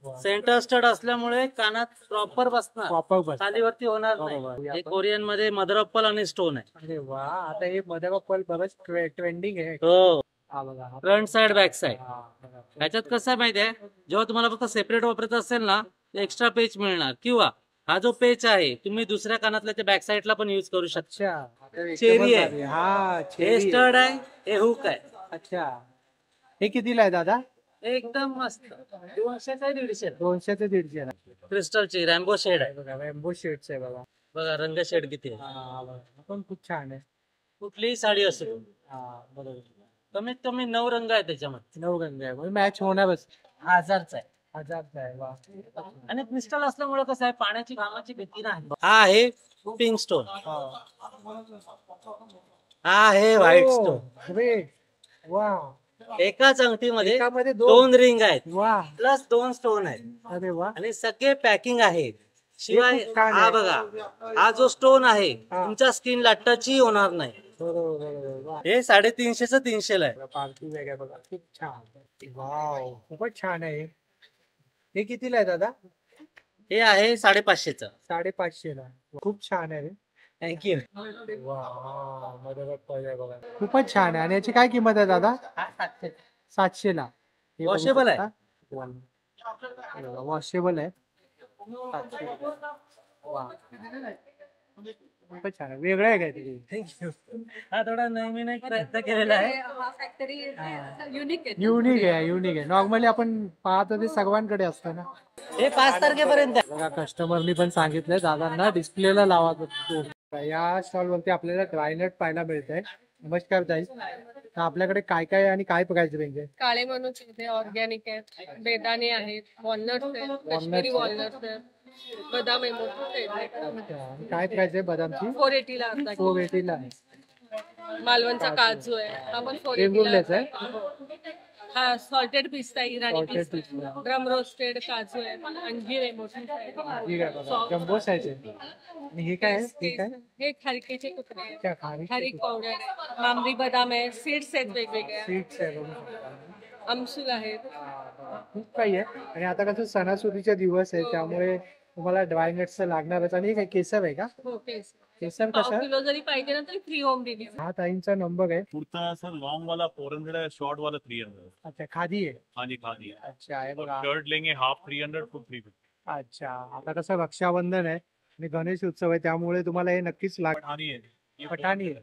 सेंटर स्टड असल्यामुळे कानात प्रॉपर बसणार, प्रॉपर खालीवरती होणार नाही. हे कोरियन मध्ये मदर ऑफ पर्ल आणि स्टोन आहे. अरे वा, आता हे मदर ऑफ पर्ल बरंच ट्रेंडिंग आहे. हो, हा बघा, फ्रंट साइड बॅक साइड. ह्याच्यात कसं आहे माहिती आहे, जेव्हा तुम्हाला फक्त सेपरेट वापरायचं असेल ना, एक्स्ट्रा पेच मिळणार. किंवा हा जो पेच आहे तुम्ही दुसऱ्या कानातल्या ते बॅक साइडला पण युज करू शकता. चेरी आहे, हे स्टड आहे, हे हुक आहे. अच्छा, हे कितीला आहे दादा? एकदम मस्त. 200 ते 150. 200 ते 150. क्रिस्टलची रॅम्बो शेड आहे बघा, रॅम्बो शेड्स आहे बघा. बघा रंग शेड किती आहे. पण खूप छान आहे. कुठलीही साडी असू. बरोबर. कमीत कमी 9 रंग आहे त्याच्यामध्ये. 9 रंग आहे, मॅच होणारच. 1000चा आहे. 1000चा आहे. वा. आणि क्रिस्टल असल्यामुळे कसं आहे, पाण्याची घामाची भीती नाही. हा आहे पिंक स्टोन, हा आहे व्हाईट स्टोन. वा, एकाच अंगठीमध्ये 2 रिंग आहेत, प्लस 2 स्टोन आहेत. अरे वा. आणि सगळे पॅकिंग आहेत. शिवाय हा बघा, हा जो स्टोन आहे तुमच्या स्किनला टचही होणार नाही. हे 350चं 300 ला आहे. पार्टी बॅग आहे बघा, खूप छान. वाव, खूपच छान आहे. हे कितीला आहे दादा? हे आहे 550चं. 550 ला. खूप छान आहे. थँक्यू. खूपच छान आहे. आणि याची काय किंमत आहे दादा? 700 ला. वॉशेबल आहे. वॉशेबल आहे. खूपच छान आहे. वेगळं आहे काय ते? थँक्यू. हा थोडा नवीन एक प्रयत्न केलेला आहे. युनिक आहे. नॉर्मली आपण पाहतो ते सर्वांकडे असतं ना. हे 5 तारखेपर्यंत. बघा, कस्टमरनी पण सांगितलंय दादांना डिस्प्लेला लावा. या स्टॉल वरती आपल्याला ड्रायनट पाहायला मिळत आहे. नमस्कार ताई, आपल्याकडे काय काय आणि काय प्राइस रेंज आहे? काळे मनुके ऑर्गॅनिक आहेत, बेदाणे आहेत, वॉलनट्स आहेत, काश्मीरी वॉलनट्स आहेत, बदाम आहे, मोठे आहेत. काय प्राइस आहे बदामची? 480 ला. 480 ला आहे. मालवणचा काजू आहे, हा पण 480 ला आहे. हा सॉल्टेड पिस्ता, इराणी पिस्ता, ड्रम रोस्टेड काजू आहे, अंजीर आहे, मोठी जम्बो साईज आहे. आणि हे काय आहे? हे काय? हे खारीकेचे तुकडे आहेत, खारीक पावडर आहे, मामरी बदाम आहे, सीड्स आहेत वेगवेगळे, सीड्स आहे, आमसूल आहेत, खूप काही आहे. आणि आता कसं सणासुदीचे दिवस आहे त्यामुळे तुम्हाला ड्रायनट्स लागणारच. आणि हे काय केसर आहे का? हो केसर. केसर पाव कसं? किलो जरी पाहिजे ना तरी फ्री होम डिलिव्हरी. हा ताईंचा नंबर आहे. कुर्ता सर लॉन्ग वाला 400 है, शॉर्ट वाला 300. अच्छा, खादी है. हाँ जी, खादी है. अच्छा है बघा. शर्ट लेंगे हाफ 300, फुल 350. अच्छा, आता कसं रक्षाबंधन आहे आणि गणेश उत्सव आहे त्यामुळे तुम्हाला हे नक्कीच पठानी है. पठानी आहे.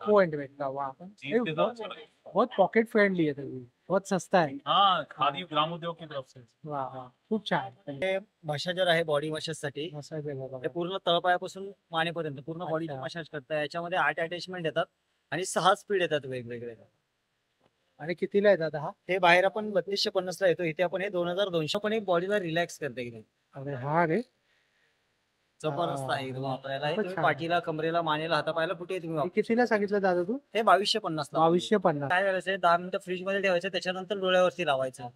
400 का, वाह, जीप के साथ चला। बहुत पॉकेट फ्रेंडली है, तो बहुत सस्ता है। हाँ, खादी ग्रामोद्योग की तरफ से। वाह वाह, खूप छान। हे मसाजर आहे बॉडी मसाज साठी, मसाज आहे बघा. हे पूर्ण तळपायापासून मानेपर्यंत पूर्ण बॉडी अच्छा. मसाज करतात. याच्यामध्ये 8 अटॅचमेंट येतात आणि 6 स्पीड येतात वेगवेगळे. आणि कितीला येतात हा? हे बाहेर आपण 3250 ला येतो, इथे आपण हे 2200 पण एक बॉडीला रिलॅक्स करते एकदम. अरे हा रे, जबरदस्त आहे एकदम वापरायला. हे खूपच तुम्ही छान. पाठीला, कमरेला, मानेला, हातापायाला कुठे तुम्ही हे वापरू. कितीला सांगितलं दादा तू? हे 2250 ला. 2250. काय करायचं, 10 मिनिटं फ्रीज मध्ये ठेवायचं, त्याच्यानंतर डोळ्यावरती लावायचं.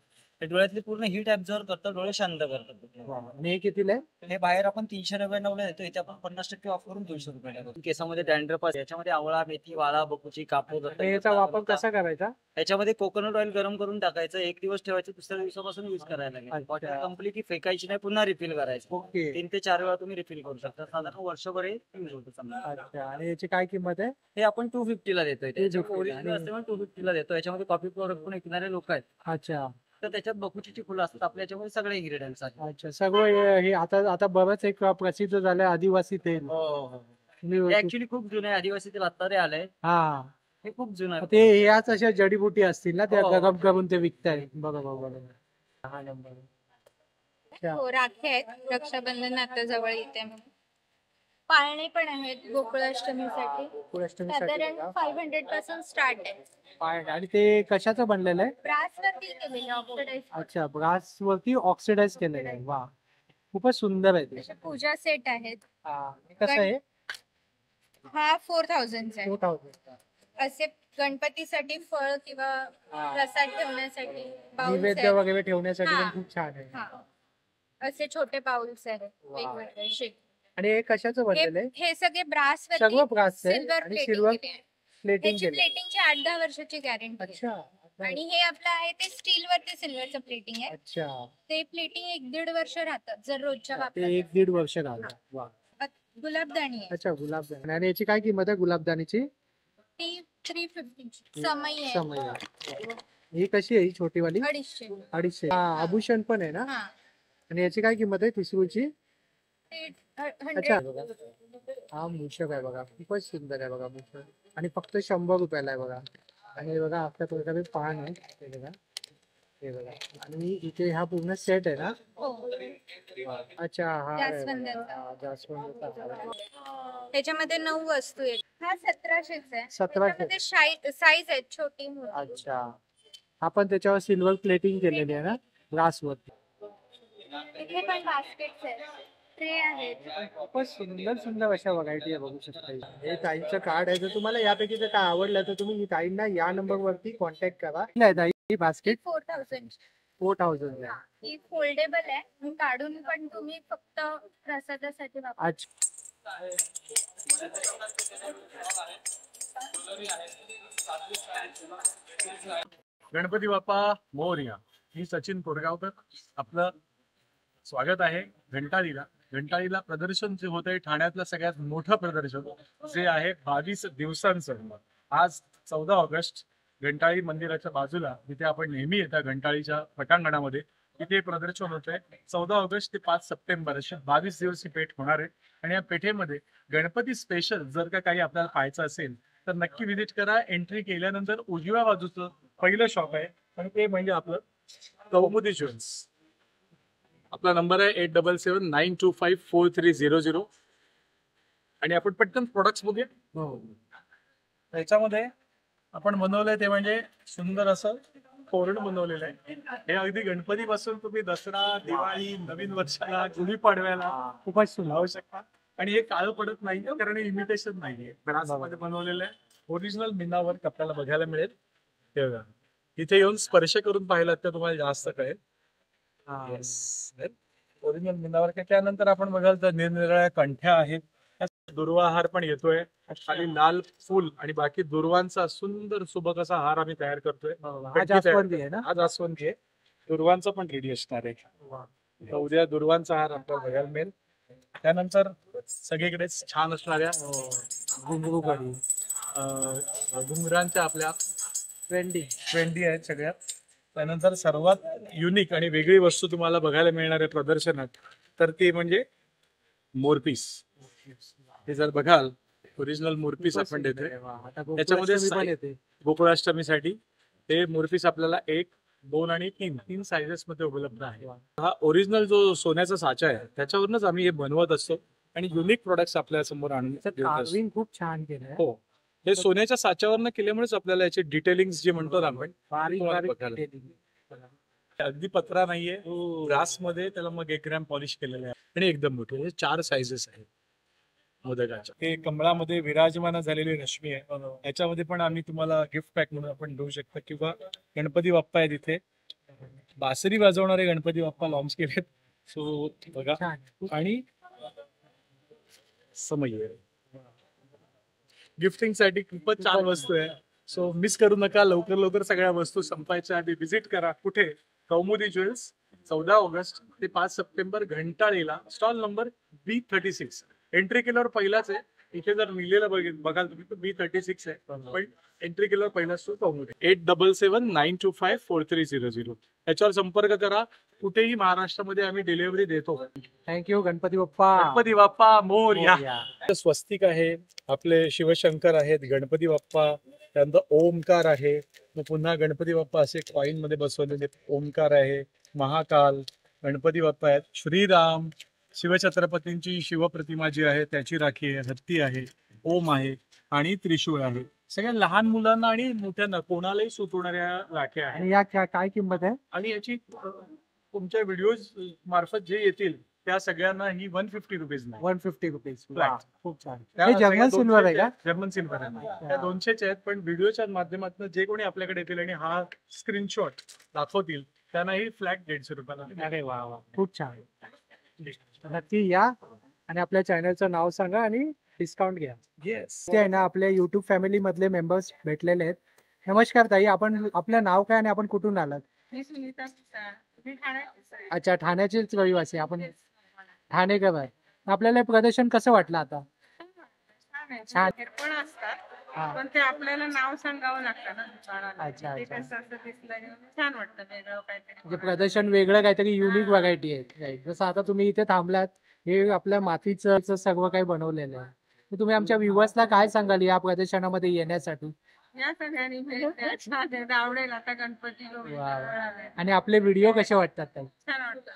हे डोळ्यातली पूर्ण हीट ऍब्झॉर्व करतं, डोळे शांत करतात. आणि हे कितीला आहे? हे बाहेर आपण 300 देतो, इथे आपण 50% ऑफ करून 200 रुपयाला देतो. केसामध्ये डॅन्ड्रफ असते, याच्यामध्ये आवळा, मेथी, वाळा, बकुची, कापूर. आणि याचा वापर कसा करायचा? याच्यामध्ये कोकोनट ऑइल गरम करून टाकायचं, 1 दिवस ठेवायचं, दुसऱ्या दिवसापासून युज करायला लागेल. बॉटल कम्प्लीटली फेकायची नाही, पुन्हा रिफिल करायचं. ओके. 3 ते 4 वेळा तुम्ही रिफिल करू शकता. साधारण वर्षभर युज होतं समजा. अच्छा. आणि याची काय किंमत आहे? हे आपण 250 ला देतोय. 250 ओरिजिनल असते पण 250 ला देतो. याच्यामध्ये कॉफी प्रोडक्ट पण विकणारे लोक आहेत. अच्छा. तर त्याच्यात बकुचीची फुलं असतात, आपल्या याच्यामध्ये सगळे इन्ग्रेडियंट्स आहेत. अच्छा, सगळं हे आता बरंच एक प्रसिद्ध झालंय आदिवासी तेल. ऍक्च्युली खूप जुने आदिवासी तेल आता ते आलंय. हा, हे खूप जुनं आहे. ते याच अशा जडीबुटी असतील ना, त्या हो. गरम करून ते विकताय. बरोबर. हा नंबर. हो, राखी आहेत, रक्षाबंधन आता जवळ येते म्हणून. पाळणे पण आहेत गोकुळाष्टमीसाठी. गोकुळाष्टमीसाठी साधारण का? 500 पासून स्टार्ट आहे. आणि ते कशाचं बनलेलं आहे? ब्रास वरती केलेले ऑक्सिडाइज. अच्छा, ब्रास वरती ऑक्सिडाइज केलेलं आहे. वा, खूपच सुंदर आहे ते. असे पूजा सेट आहेत. हे कसं आहे? हा 4000 चा आहे. 4000. असे गणपतीसाठी फळ किंवा प्रसाद ठेवण्यासाठी बाउल्स नैवेद्य वगैरे ठेवण्यासाठी पण खूप छान आहे. असे छोटे बाउल्स आहेत वेगवेगळे शेप. आणि हे कशाचं बनलेलं आहे? हे सगळे ब्रास सगळं ब्रास आहे सिल्वर आणि सिल्वर प्लेटिंग त्याची केलं. प्लेटिंगची 8-10 वर्षाची गॅरंटी. अच्छा. आणि हे आपलं आहे ते स्टील वरती सिल्वरचं प्लेटिंग आहे. अच्छा. ते प्लेटिंग 1-1.5 वर्ष राहतात जर रोजच्या ते वापरात. 1-1.5 वर्ष राहतात. वा. गुलाबदाणी आहे अच्छा, गुलाबदानी. आणि याची काय किंमत आहे गुलाबदानीची? ती 350. समय आहे. समय. ही कशी आहे, ही छोटी वाली? 250. 250. हा, आभूषण पण आहे ना? आणि याची काय किंमत आहे तिसरूची? अच्छा. हा मूषक आहे बघा, खूपच सुंदर आहे बघा मूषक. आणि फक्त 100 रुपयाला आहे बघा. आणि बघा आपल्या प्रकारे पान आहे हे बघा, हे बघा. आणि इथे हा पूर्ण सेट आहे ना? अच्छा. हा जास्वंदाचा. त्याच्यामध्ये 9 वस्तू आहेत. हा 1700 आहे. 1700. त्याच्यामध्ये साईज आहेत छोटी मोठी. अच्छा. हा पण त्याच्यावर सिल्वर प्लेटिंग केलेली आहे ना ग्लास वरती. इथे पण बास्केट्स आहेत, ट्रे आहेत. खूपच सुंदर अशा व्हरायटी आहे, बघू शकता. हे ताईंचं कार्ड आहे, जर तुम्हाला यापैकी जर काय आवडलं तर तुम्ही ताईंना या नंबर वरती कॉन्टॅक्ट करा. ताई, ही बास्केट 4000. 4000 आहे. ही फोल्डेबल आहे, काढून पण तुम्ही फक्त प्रसादासाठी वापरू. अच्छा. गणपती बाप्पा मोरया. मी सचिन कोरगावकर, आपलं स्वागत आहे घंटाळीला प्रदर्शन जे होत आहे ठाण्यातलं सगळ्यात मोठं प्रदर्शन, जे आहे 22 दिवसांचं. आज 14 ऑगस्ट घंटाळी मंदिराच्या बाजूला, जिथे आपण नेहमी येता घंटाळीच्या पटांगणामध्ये, तिथे प्रदर्शन होत आहे. 14 ऑगस्ट ते 5 सप्टेंबर अशी 22 दिवस ही पेठ होणार आहे. आणि या पेठेमध्ये गणपती स्पेशल जर का काही आपल्याला पाहायचं असेल तर नक्की व्हिजिट करा. एंट्री केल्यानंतर उजव्या बाजूचं पहिलं शॉप आहे, आणि ते म्हणजे आपलं कौमुदी ज्वेल्स. आपला नंबर आहे 8779254300. आणि आपण पटकन प्रोडक्ट्स बघूया. त्याच्यामध्ये आपण बनवलंय ते म्हणजे सुंदर असं तोरण बनवलेलं आहे. हे अगदी गणपती पासून तुम्ही दसरा, दिवाळी, नवीन वर्षाला, गुढीपाडव्याला खूपच लावू शकता. आणि हे काळं पडत नाहीये, कारण हे इमिटेशन नाहीये, ब्रासमध्ये बनवलेलं आहे. ओरिजिनल मीनावर आपल्याला बघायला मिळेल. हे बघा, इथे येऊन स्पर्श करून पाहिलात तर तुम्हाला जास्त कळेल. ओरिजिनल मीनावर. त्यानंतर आपण बघाल तर निरनिराळ्या कंठ्या आहेत, दुर्वा हार पण येतोय, आणि लाल फुल आणि बाकी दुर्वांचा सुंदर सुबक असा हार आम्ही तयार करतोय. हा जास्वंदी आहे ना? हा जास्वंदी आहे. दुर्वांचा पण रेडी असणार आहे. तर उद्या दुर्वांचा हार आपल्याला बघायला मिळेल. त्यानंतर सगळीकडे छान असणाऱ्या घुंगरू कडी, घुंगरांच्या आपल्या ट्रेंडी आहेत सगळ्यात. त्यानंतर सर्वात युनिक आणि वेगळी वस्तू तुम्हाला बघायला मिळणार आहे प्रदर्शनात, तर ती म्हणजे मोरपीस. हे जर बघाल ओरिजिनल मोरपीस आपण देतोय. आता त्याच्यामध्ये गोकुळाष्टमी पण साई- येते. गोकुळाष्टमीसाठी हे मोरपीस आपल्याला 1, 2 आणि 3 साइजेस मध्ये उपलब्ध आहे. हा ओरिजिनल जो सोन्याचा साचा आहे त्याच्यावरूनच आम्ही हे बनवत असतो आणि युनिक प्रोडक्ट्स आपल्या समोर आणून देत असतो. कार्विंग खूप छान केलंय. हो, हे सोन्याच्या साच्यावरनं केल्यामुळेच आपल्याला याचे डिटेलिंग जे म्हणतो ना आपण बारीक तुम्हाला बारीक बघायला. detailing. अगदी पत्रा नाहीये, ग्रास मध्ये त्याला मग 1 ग्रॅम पॉलिश केलेलं आहे आणि एकदम मोठे. हे 4 साइजेस आहेत मोदकाच्या. हे कमळामध्ये विराजमान झालेली रश्मी आहे. याच्यामध्ये पण आम्ही तुम्हाला गिफ्ट पॅक म्हणून आपण देऊ शकतो किंवा गणपती बाप्पा आहेत इथे, बासरी वाजवणारे गणपती बाप्पा लॉन्च केलेत. सो बघा आणि समय गिफ्टिंग साठी खूपच छान वस्तू आहे. सो मिस करू नका. लवकर सगळ्या वस्तू संपायच्या आधी व्हिजिट करा. कुठे? कौमुदी ज्वेल्स, 14 ऑगस्ट ते 5 सप्टेंबर, घंटाळीला, स्टॉल नंबर B36. एंट्री केल्यावर पहिलाच आहे. इथे जर लिहिलेलं बघाल तुम्ही तर B36 आहे, पण एंट्री केल्यावर पहिलाच तो कौमुदी. 8779254300 याच्यावर संपर्क करा. कुठेही महाराष्ट्रामध्ये आम्ही डिलिव्हरी देतो. थँक्यू. गणपती बाप्पा. गणपती बाप्पा मोरया. स्वस्तिक आहे, आपले शिवशंकर आहेत, गणपती बाप्पा, त्यानंतर ओमकार आहे, मग पुन्हा गणपती बाप्पा असे कॉइन मध्ये बसवलेले ओमकार आहे, महाकाल, गणपती बाप्पा आहेत, श्रीराम, शिवछत्रपतींची शिवप्रतिमा जी आहे त्याची राखी आहे, हत्ती आहे, ओम आहे आणि त्रिशूळ आहे. सगळ्या लहान मुलांना आणि मोठ्यांना कोणालाही सुटवणाऱ्या राख्या आहेत. आणि या काय किंमत आहे? आणि याची तुमच्या व्हिडिओज मार्फत जे येतील त्या सगळ्यांना ही 150 रुपीज नाही, 150 रुपीज. Flat. खूप छान. त्या हे सगळ्या जर्मन सिल्वर आहे 200 का? आहेत. जर्मन सिल्वर आहे. त्या 200 आहेत, पण व्हिडिओच्या माध्यमातून जे कोणी आपल्याकडे येतील आणि हा स्क्रीनशॉट दाखवतील त्यांनाही फ्लॅट 150 रुपयाला. अरे वा वा, खूप छान. नक्की या आणि आपल्या चॅनलचं नाव सांगा आणि डिस्काउंट घ्या. येस. ते आहे ना, आपल्या युट्यूब फॅमिली मधले मेंबर्स भेटलेले आहेत. नमस्कार ताई, आपण आपलं नाव काय आणि आपण कुठून आलात? मी सुनीता पिसाळ. मी ठाण्याचीच आहे. अच्छा, ठाण्याचेच रहिवासी आपण. ठाणेकर आहे. आपल्याला हे प्रदर्शन कसं वाटलं आता? छान. पण असतात, हा. पण ते आपल्याला नाव सांगावं लागतं ना दुकानाला. अच्छा, ते अच्छा. कसं असं दिसलं की छान वाटतं वेगळं काहीतरी. म्हणजे प्रदर्शन वेगळं काहीतरी युनिक व्हरायटी आहे. Right. जसं आता तुम्ही इथे थांबलात, हे आपल्या मातीचं सर्व काही बनवलेलं आहे. तर तुम्ही आमच्या व्ह्युअर्सला काय सांगाल या प्रदर्शनामध्ये येण्यासाठी? या सगळ्यांनी भेट द्या. छान आहे. आवडेल आता गणपती वा जवळ वा. आले. आणि आपले व्हिडिओ कसे वाटतात ताई? छान वाटतं.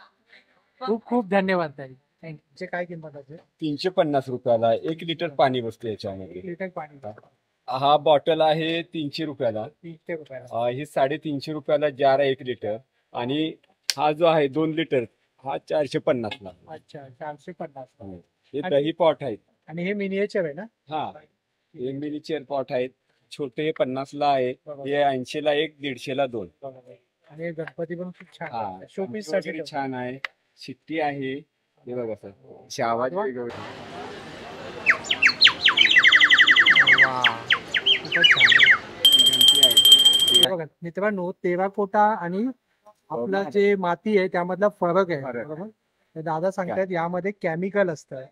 खूप खूप धन्यवाद ताई. थँक्यू. काय किंमत असेल? 350 रुपयाला 1 लिटर पाणी बसते याच्यामध्ये. 1 लिटर पाणी. हा बॉटल आहे 300 रुपयाला. 300 रुपयाला. ही 350 रुपयाला जार आहे 1 लिटर. आणि हा जो आहे 2 लिटर हा 450 ला. अच्छा, 450. हे दही पॉट आहेत. आणि हे मिनिएचर आहे ना? हा, हे मिनीचर पॉट आहेत. छोटे हे 50 ला आहे, हे 80 ला 1, 150 ला 2. आणि हे गणपती पण खूप छान हा, आहे. शोपीस साठी वगैरे छान आहे. शिट्टी आहे, हे बघा सर, शावाज वेगवेगळे. वा, खूपच छान. हे बघा मित्रांनो, टेराकोटा आणि आपलं जे माती आहे त्यामधला फरक आहे. बरोबर. तर दादा सांगतात यामध्ये केमिकल असतं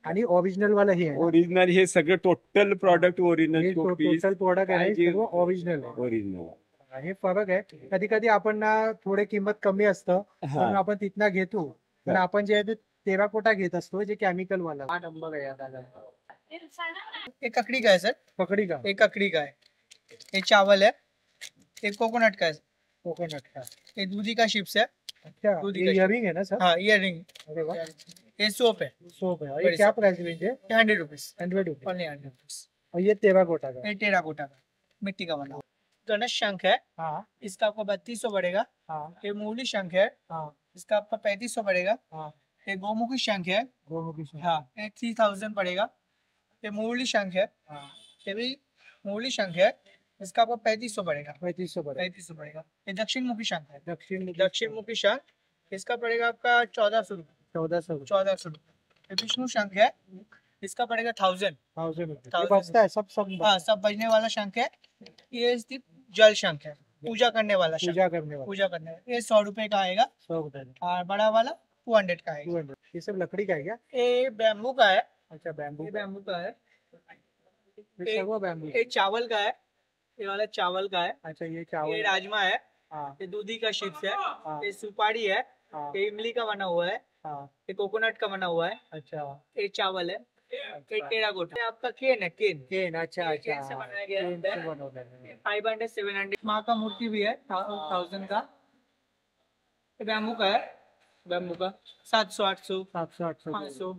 आणि ओरिजिनल वाला हे आहे. ओरिजिनल हे सगळं total product original. Total product आहे सर्व ओरिजिनल आहे. ओरिजिनल हे फरक आहे. कधी कधी आपण ना थोडे किंमत कमी असतं म्हणून आपण तिथनं घेतो, पण आपण जे आहे ते टेराकोटा घेत असतो जे केमिकल वाला. हा नंबर आहे दादा. ये ककड़ी का है सर. पकड़ी का. एक ककड़ी का है. ये चावल है. एक कोकोनट का है. कोकोनट का. ये दूधी का चिप्स है. अच्छा, दूधी ये का इयरिंग है ना सर? हाँ, इयरिंग. अरे वाह. ये सोप है. सोप है. और ये क्या प्राइस रेंज है? 100 रुपीज. 100 रुपीज. Only 100 rupees. और ये टेराकोटा का. ये टेराकोटा का मिट्टी का बना. गणेश शंख है. हाँ. इसका आपको 3200 पड़ेगा. हाँ. ये मूली शंख है. हाँ. इसका आपका 3500 पड़ेगा. हाँ. ये गोमुखी शंख है. गोमुखी शंख. हाँ, ये 3000 पड़ेगा. ये मुरली शंख है. हाँ. ये भी मुरली शंख है. इसका आपको 3500 पड़ेगा. 3500 पड़ेगा. 3500 पड़ेगा. ये दक्षिण मुखी शंख है. दक्षिण मुखी शंख. इसका पड़ेगा आपका 1400 रुपये. 1400 रुपये. ये विष्णु शंख है. इसका पड़ेगा 1000. 1000 रुपये. ये बचता है सब सब. हाँ, सब बजने वाला शंख है. ये जल शंख है. पूजा करने वाला शंख. पूजा करने वाला. पूजा करने वाला. ये 100 रुपए का आएगा. 100 रुपए. और बड़ा वाला 200 का आएगा. 200. ये सब लकड़ी का है क्या? ये बैम्बू का है. अच्छा, बैम्बू. ये बैम्बू का है. ये सब बैम्बू. ये चावल का है. ये वाला चावल का है. अच्छा, ये चावल. ये राजमा है. हाँ. ये दूधी का चिप्स है. हाँ. ये सुपारी है. हाँ. ये इमली का बना हुआ है. हाँ. ये कोकोनट का बना हुआ है. अच्छा. ये चावल है. टेराकोटा आपका केन है, केन केन, अच्छा अच्छा केन से बनाया गया केन से है। बनवलेलं आहे. 500 700 माँ का मूर्ति भी है 1000 का। बैम्बू का है, बैम्बू का 700 800 700-800 500।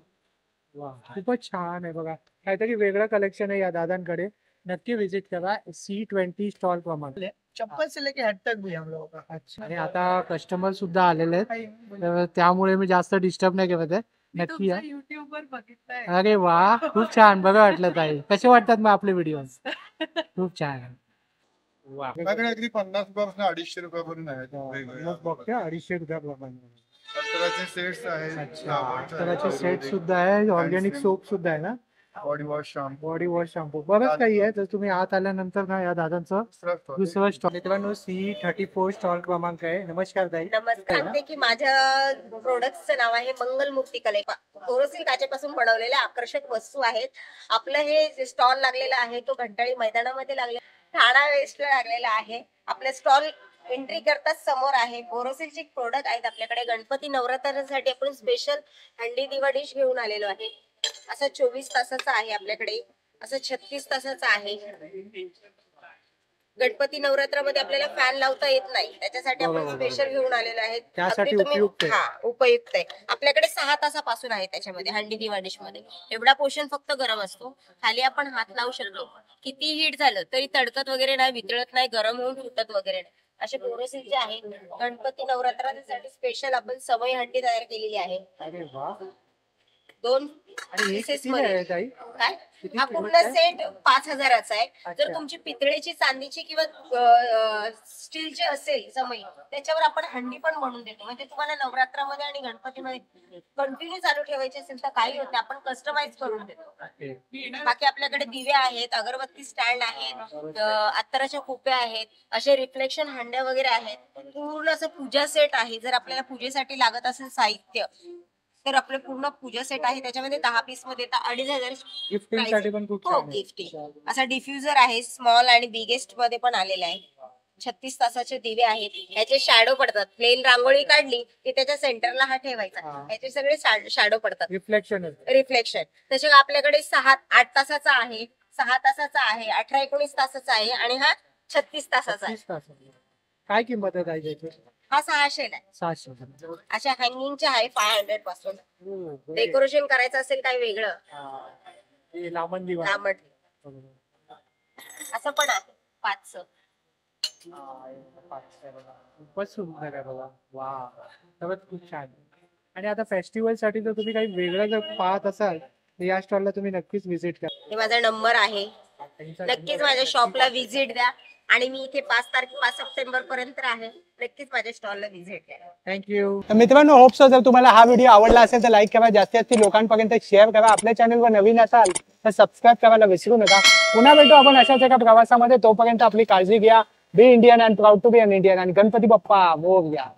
वा खूपच छान आहे बघा. काहीतरी वेगळं कलेक्शन आहे या दादांकडे. नक्की व्हिजिट करा C20 स्टॉल प्रमाणे. चप्पल से लेके हेड तक भी हम लोगों का। अच्छा. आणि आता कस्टमर सुद्धा आलेले आहेत, तर त्यामुळे मी जास्त डिस्टर्ब नाही करत आहे. नक्की या. युट्यूब वर बघितलंय। अरे वा खूप छान, बरं वाटलं ताई. कसे वाटतात मग आपले व्हिडिओ? खूप छान. वा माझ्याकडे अगदी 50 रुपयापासून 250 रुपयापर्यंत आहेत वेगवेगळे. मग बघते 250 रुपयाप्रमाणे. अस्तराचे सेट्स आहेत. अच्छा अस्तराचे सेट सुद्धा आहे, ऑर्गॅनिक सोप सुद्धा आहे ना, body wash shampoo. Body wash shampoo बरंच काही आहे. जर तुम्ही आत आल्यानंतर ना या दादांचं दुसरं स्टॉल. मित्रांनो C34 स्टॉल क्रमांक आहे. नमस्कार ताई. नमस्कार. सांगते की माझ्या प्रोडक्टचं नाव आहे मंगल मूर्ती कलेक्शन. बोरोसिल काचेपासून बनवलेल्या आकर्षक वस्तू आहेत. आपलं हे स्टॉल लागलेला आहे तो घंटाळी मैदानामध्ये लागले, ठाणा वेस्टला लागलेला आहे. आपले स्टॉल एंट्री करताच समोर आहे. बोरोसिलचे प्रोडक्ट आहेत आपल्याकडे. गणपती नवरात्रासाठी आपण स्पेशल हंडी दिवा डिश घेऊन आलेलो आहे. असं 24 तासाचा आहे आपल्याकडे, असं 36 तासाचा आहे. गणपती नवरात्रामध्ये आपल्याला फॅन लावता येत नाही, त्याच्यासाठी आपण स्पेशल घेऊन आलेलो आहे. त्यासाठी अगदी तुम्ही- उपयुक्त आहे. हा उपयुक्त आहे. आपल्याकडे 6 तासापासून आहे त्याच्यामध्ये हंडी दिवा डिश मध्ये. एवढा पोर्शन फक्त गरम असतो, खाली आपण हात लावू शकतो. किती हीट झालं तरी तडकत वगैरे नाही, वितळत नाही, गरम होऊन फुटत वगैरे नाही. असे बोरोसिलचे आहेत. गणपती नवरात्रासाठी स्पेशल आपण समय हंडी तयार केलेली आहे. अरे वा. 2 आणि हे पीसेस कितीला मध्ये. आहे ताई? काय किती हा किंमत पूर्ण आहे? सेट 5000चा आहे. अच्छा. जर तुमची पितळेची, चांदीची किंवा स्टीलची असेल समय, त्याच्यावर आपण हंडी पण बनवून देतो. म्हणजे तुम्हाला नवरात्रामध्ये आणि गणपतीमध्ये कंटिन्यू चालू ठेवायची असेल तर काही होत नाही, आपण कस्टमाइज करून देतो. बाकी आपल्याकडे दिवे आहेत, अगरबत्ती स्टँड आहेत, अत्तराच्या कुप्या आहेत, असे रिफ्लेक्शन हंड्या वगैरे आहेत. पूर्ण असं पूजा सेट आहे. जर आपल्याला पूजेसाठी लागत असेल साहित्य तर आपले पूर्ण पूजा सेट आहे. त्याच्यामध्ये 10 पीस मध्ये 2500 गिफ्टिंग साठी पण खूप हो छान आहे. गिफ्टिंग. असा डिफ्युजर आहे, स्मॉल आणि बिगेस्ट मध्ये पण आलेला आहे. 36 तासाचे दिवे आहेत. याचे शॅडो पडतात. प्लेन रांगोळी काढली की त्याच्या सेंटरला हा ठेवायचा. याचे सगळे शॅडो पडतात, रिफ्लेक्शन रिफ्लेक्शन. त्याच्या आपल्याकडे 8 तासाचा आहे, 6 तासाचा आहे, 18-19 तासाचा आहे आणि हा 36 तासाचा आहे. काय किंमत आहे ताई त्याची? हा 600 ला आहे. 600. अशा हँगिंगच्या आहे 500 पासून. डेकोरेशन करायचं असेल काय वेगळं, हे लांबण दिवा. लांबट असं पण आहे 500. खूपच सुंदर आहे बाबा. वा खरंच खूप छान. आणि आता फेस्टिवल साठी जर तुम्ही काही वेगळं जर पाहत असाल तर या स्टॉलला तुम्ही नक्कीच व्हिजिट करा. हे माझा नंबर आहे. नक्कीच माझ्या शॉपला व्हिजिट द्या. आणि मी इथे 5 सप्टेंबर पर्यंत आहे. नक्कीच माझ्या स्टॉलला व्हिजिट द्या. थँक्यू. मित्रांनो होप सो जर तुम्हाला हा व्हिडिओ आवडला असेल तर लाईक करा, जास्तीत जास्त लोकांपर्यंत शेअर करा. आपल्या चॅनलवर नवीन असाल तर सबस्क्राईब करायला विसरू नका. पुन्हा भेटू आपण अशाच एका प्रवासामध्ये. तोपर्यंत आपली काळजी घ्या. Be Indian and proud to be an Indian. आणि गणपती बाप्पा मोरया.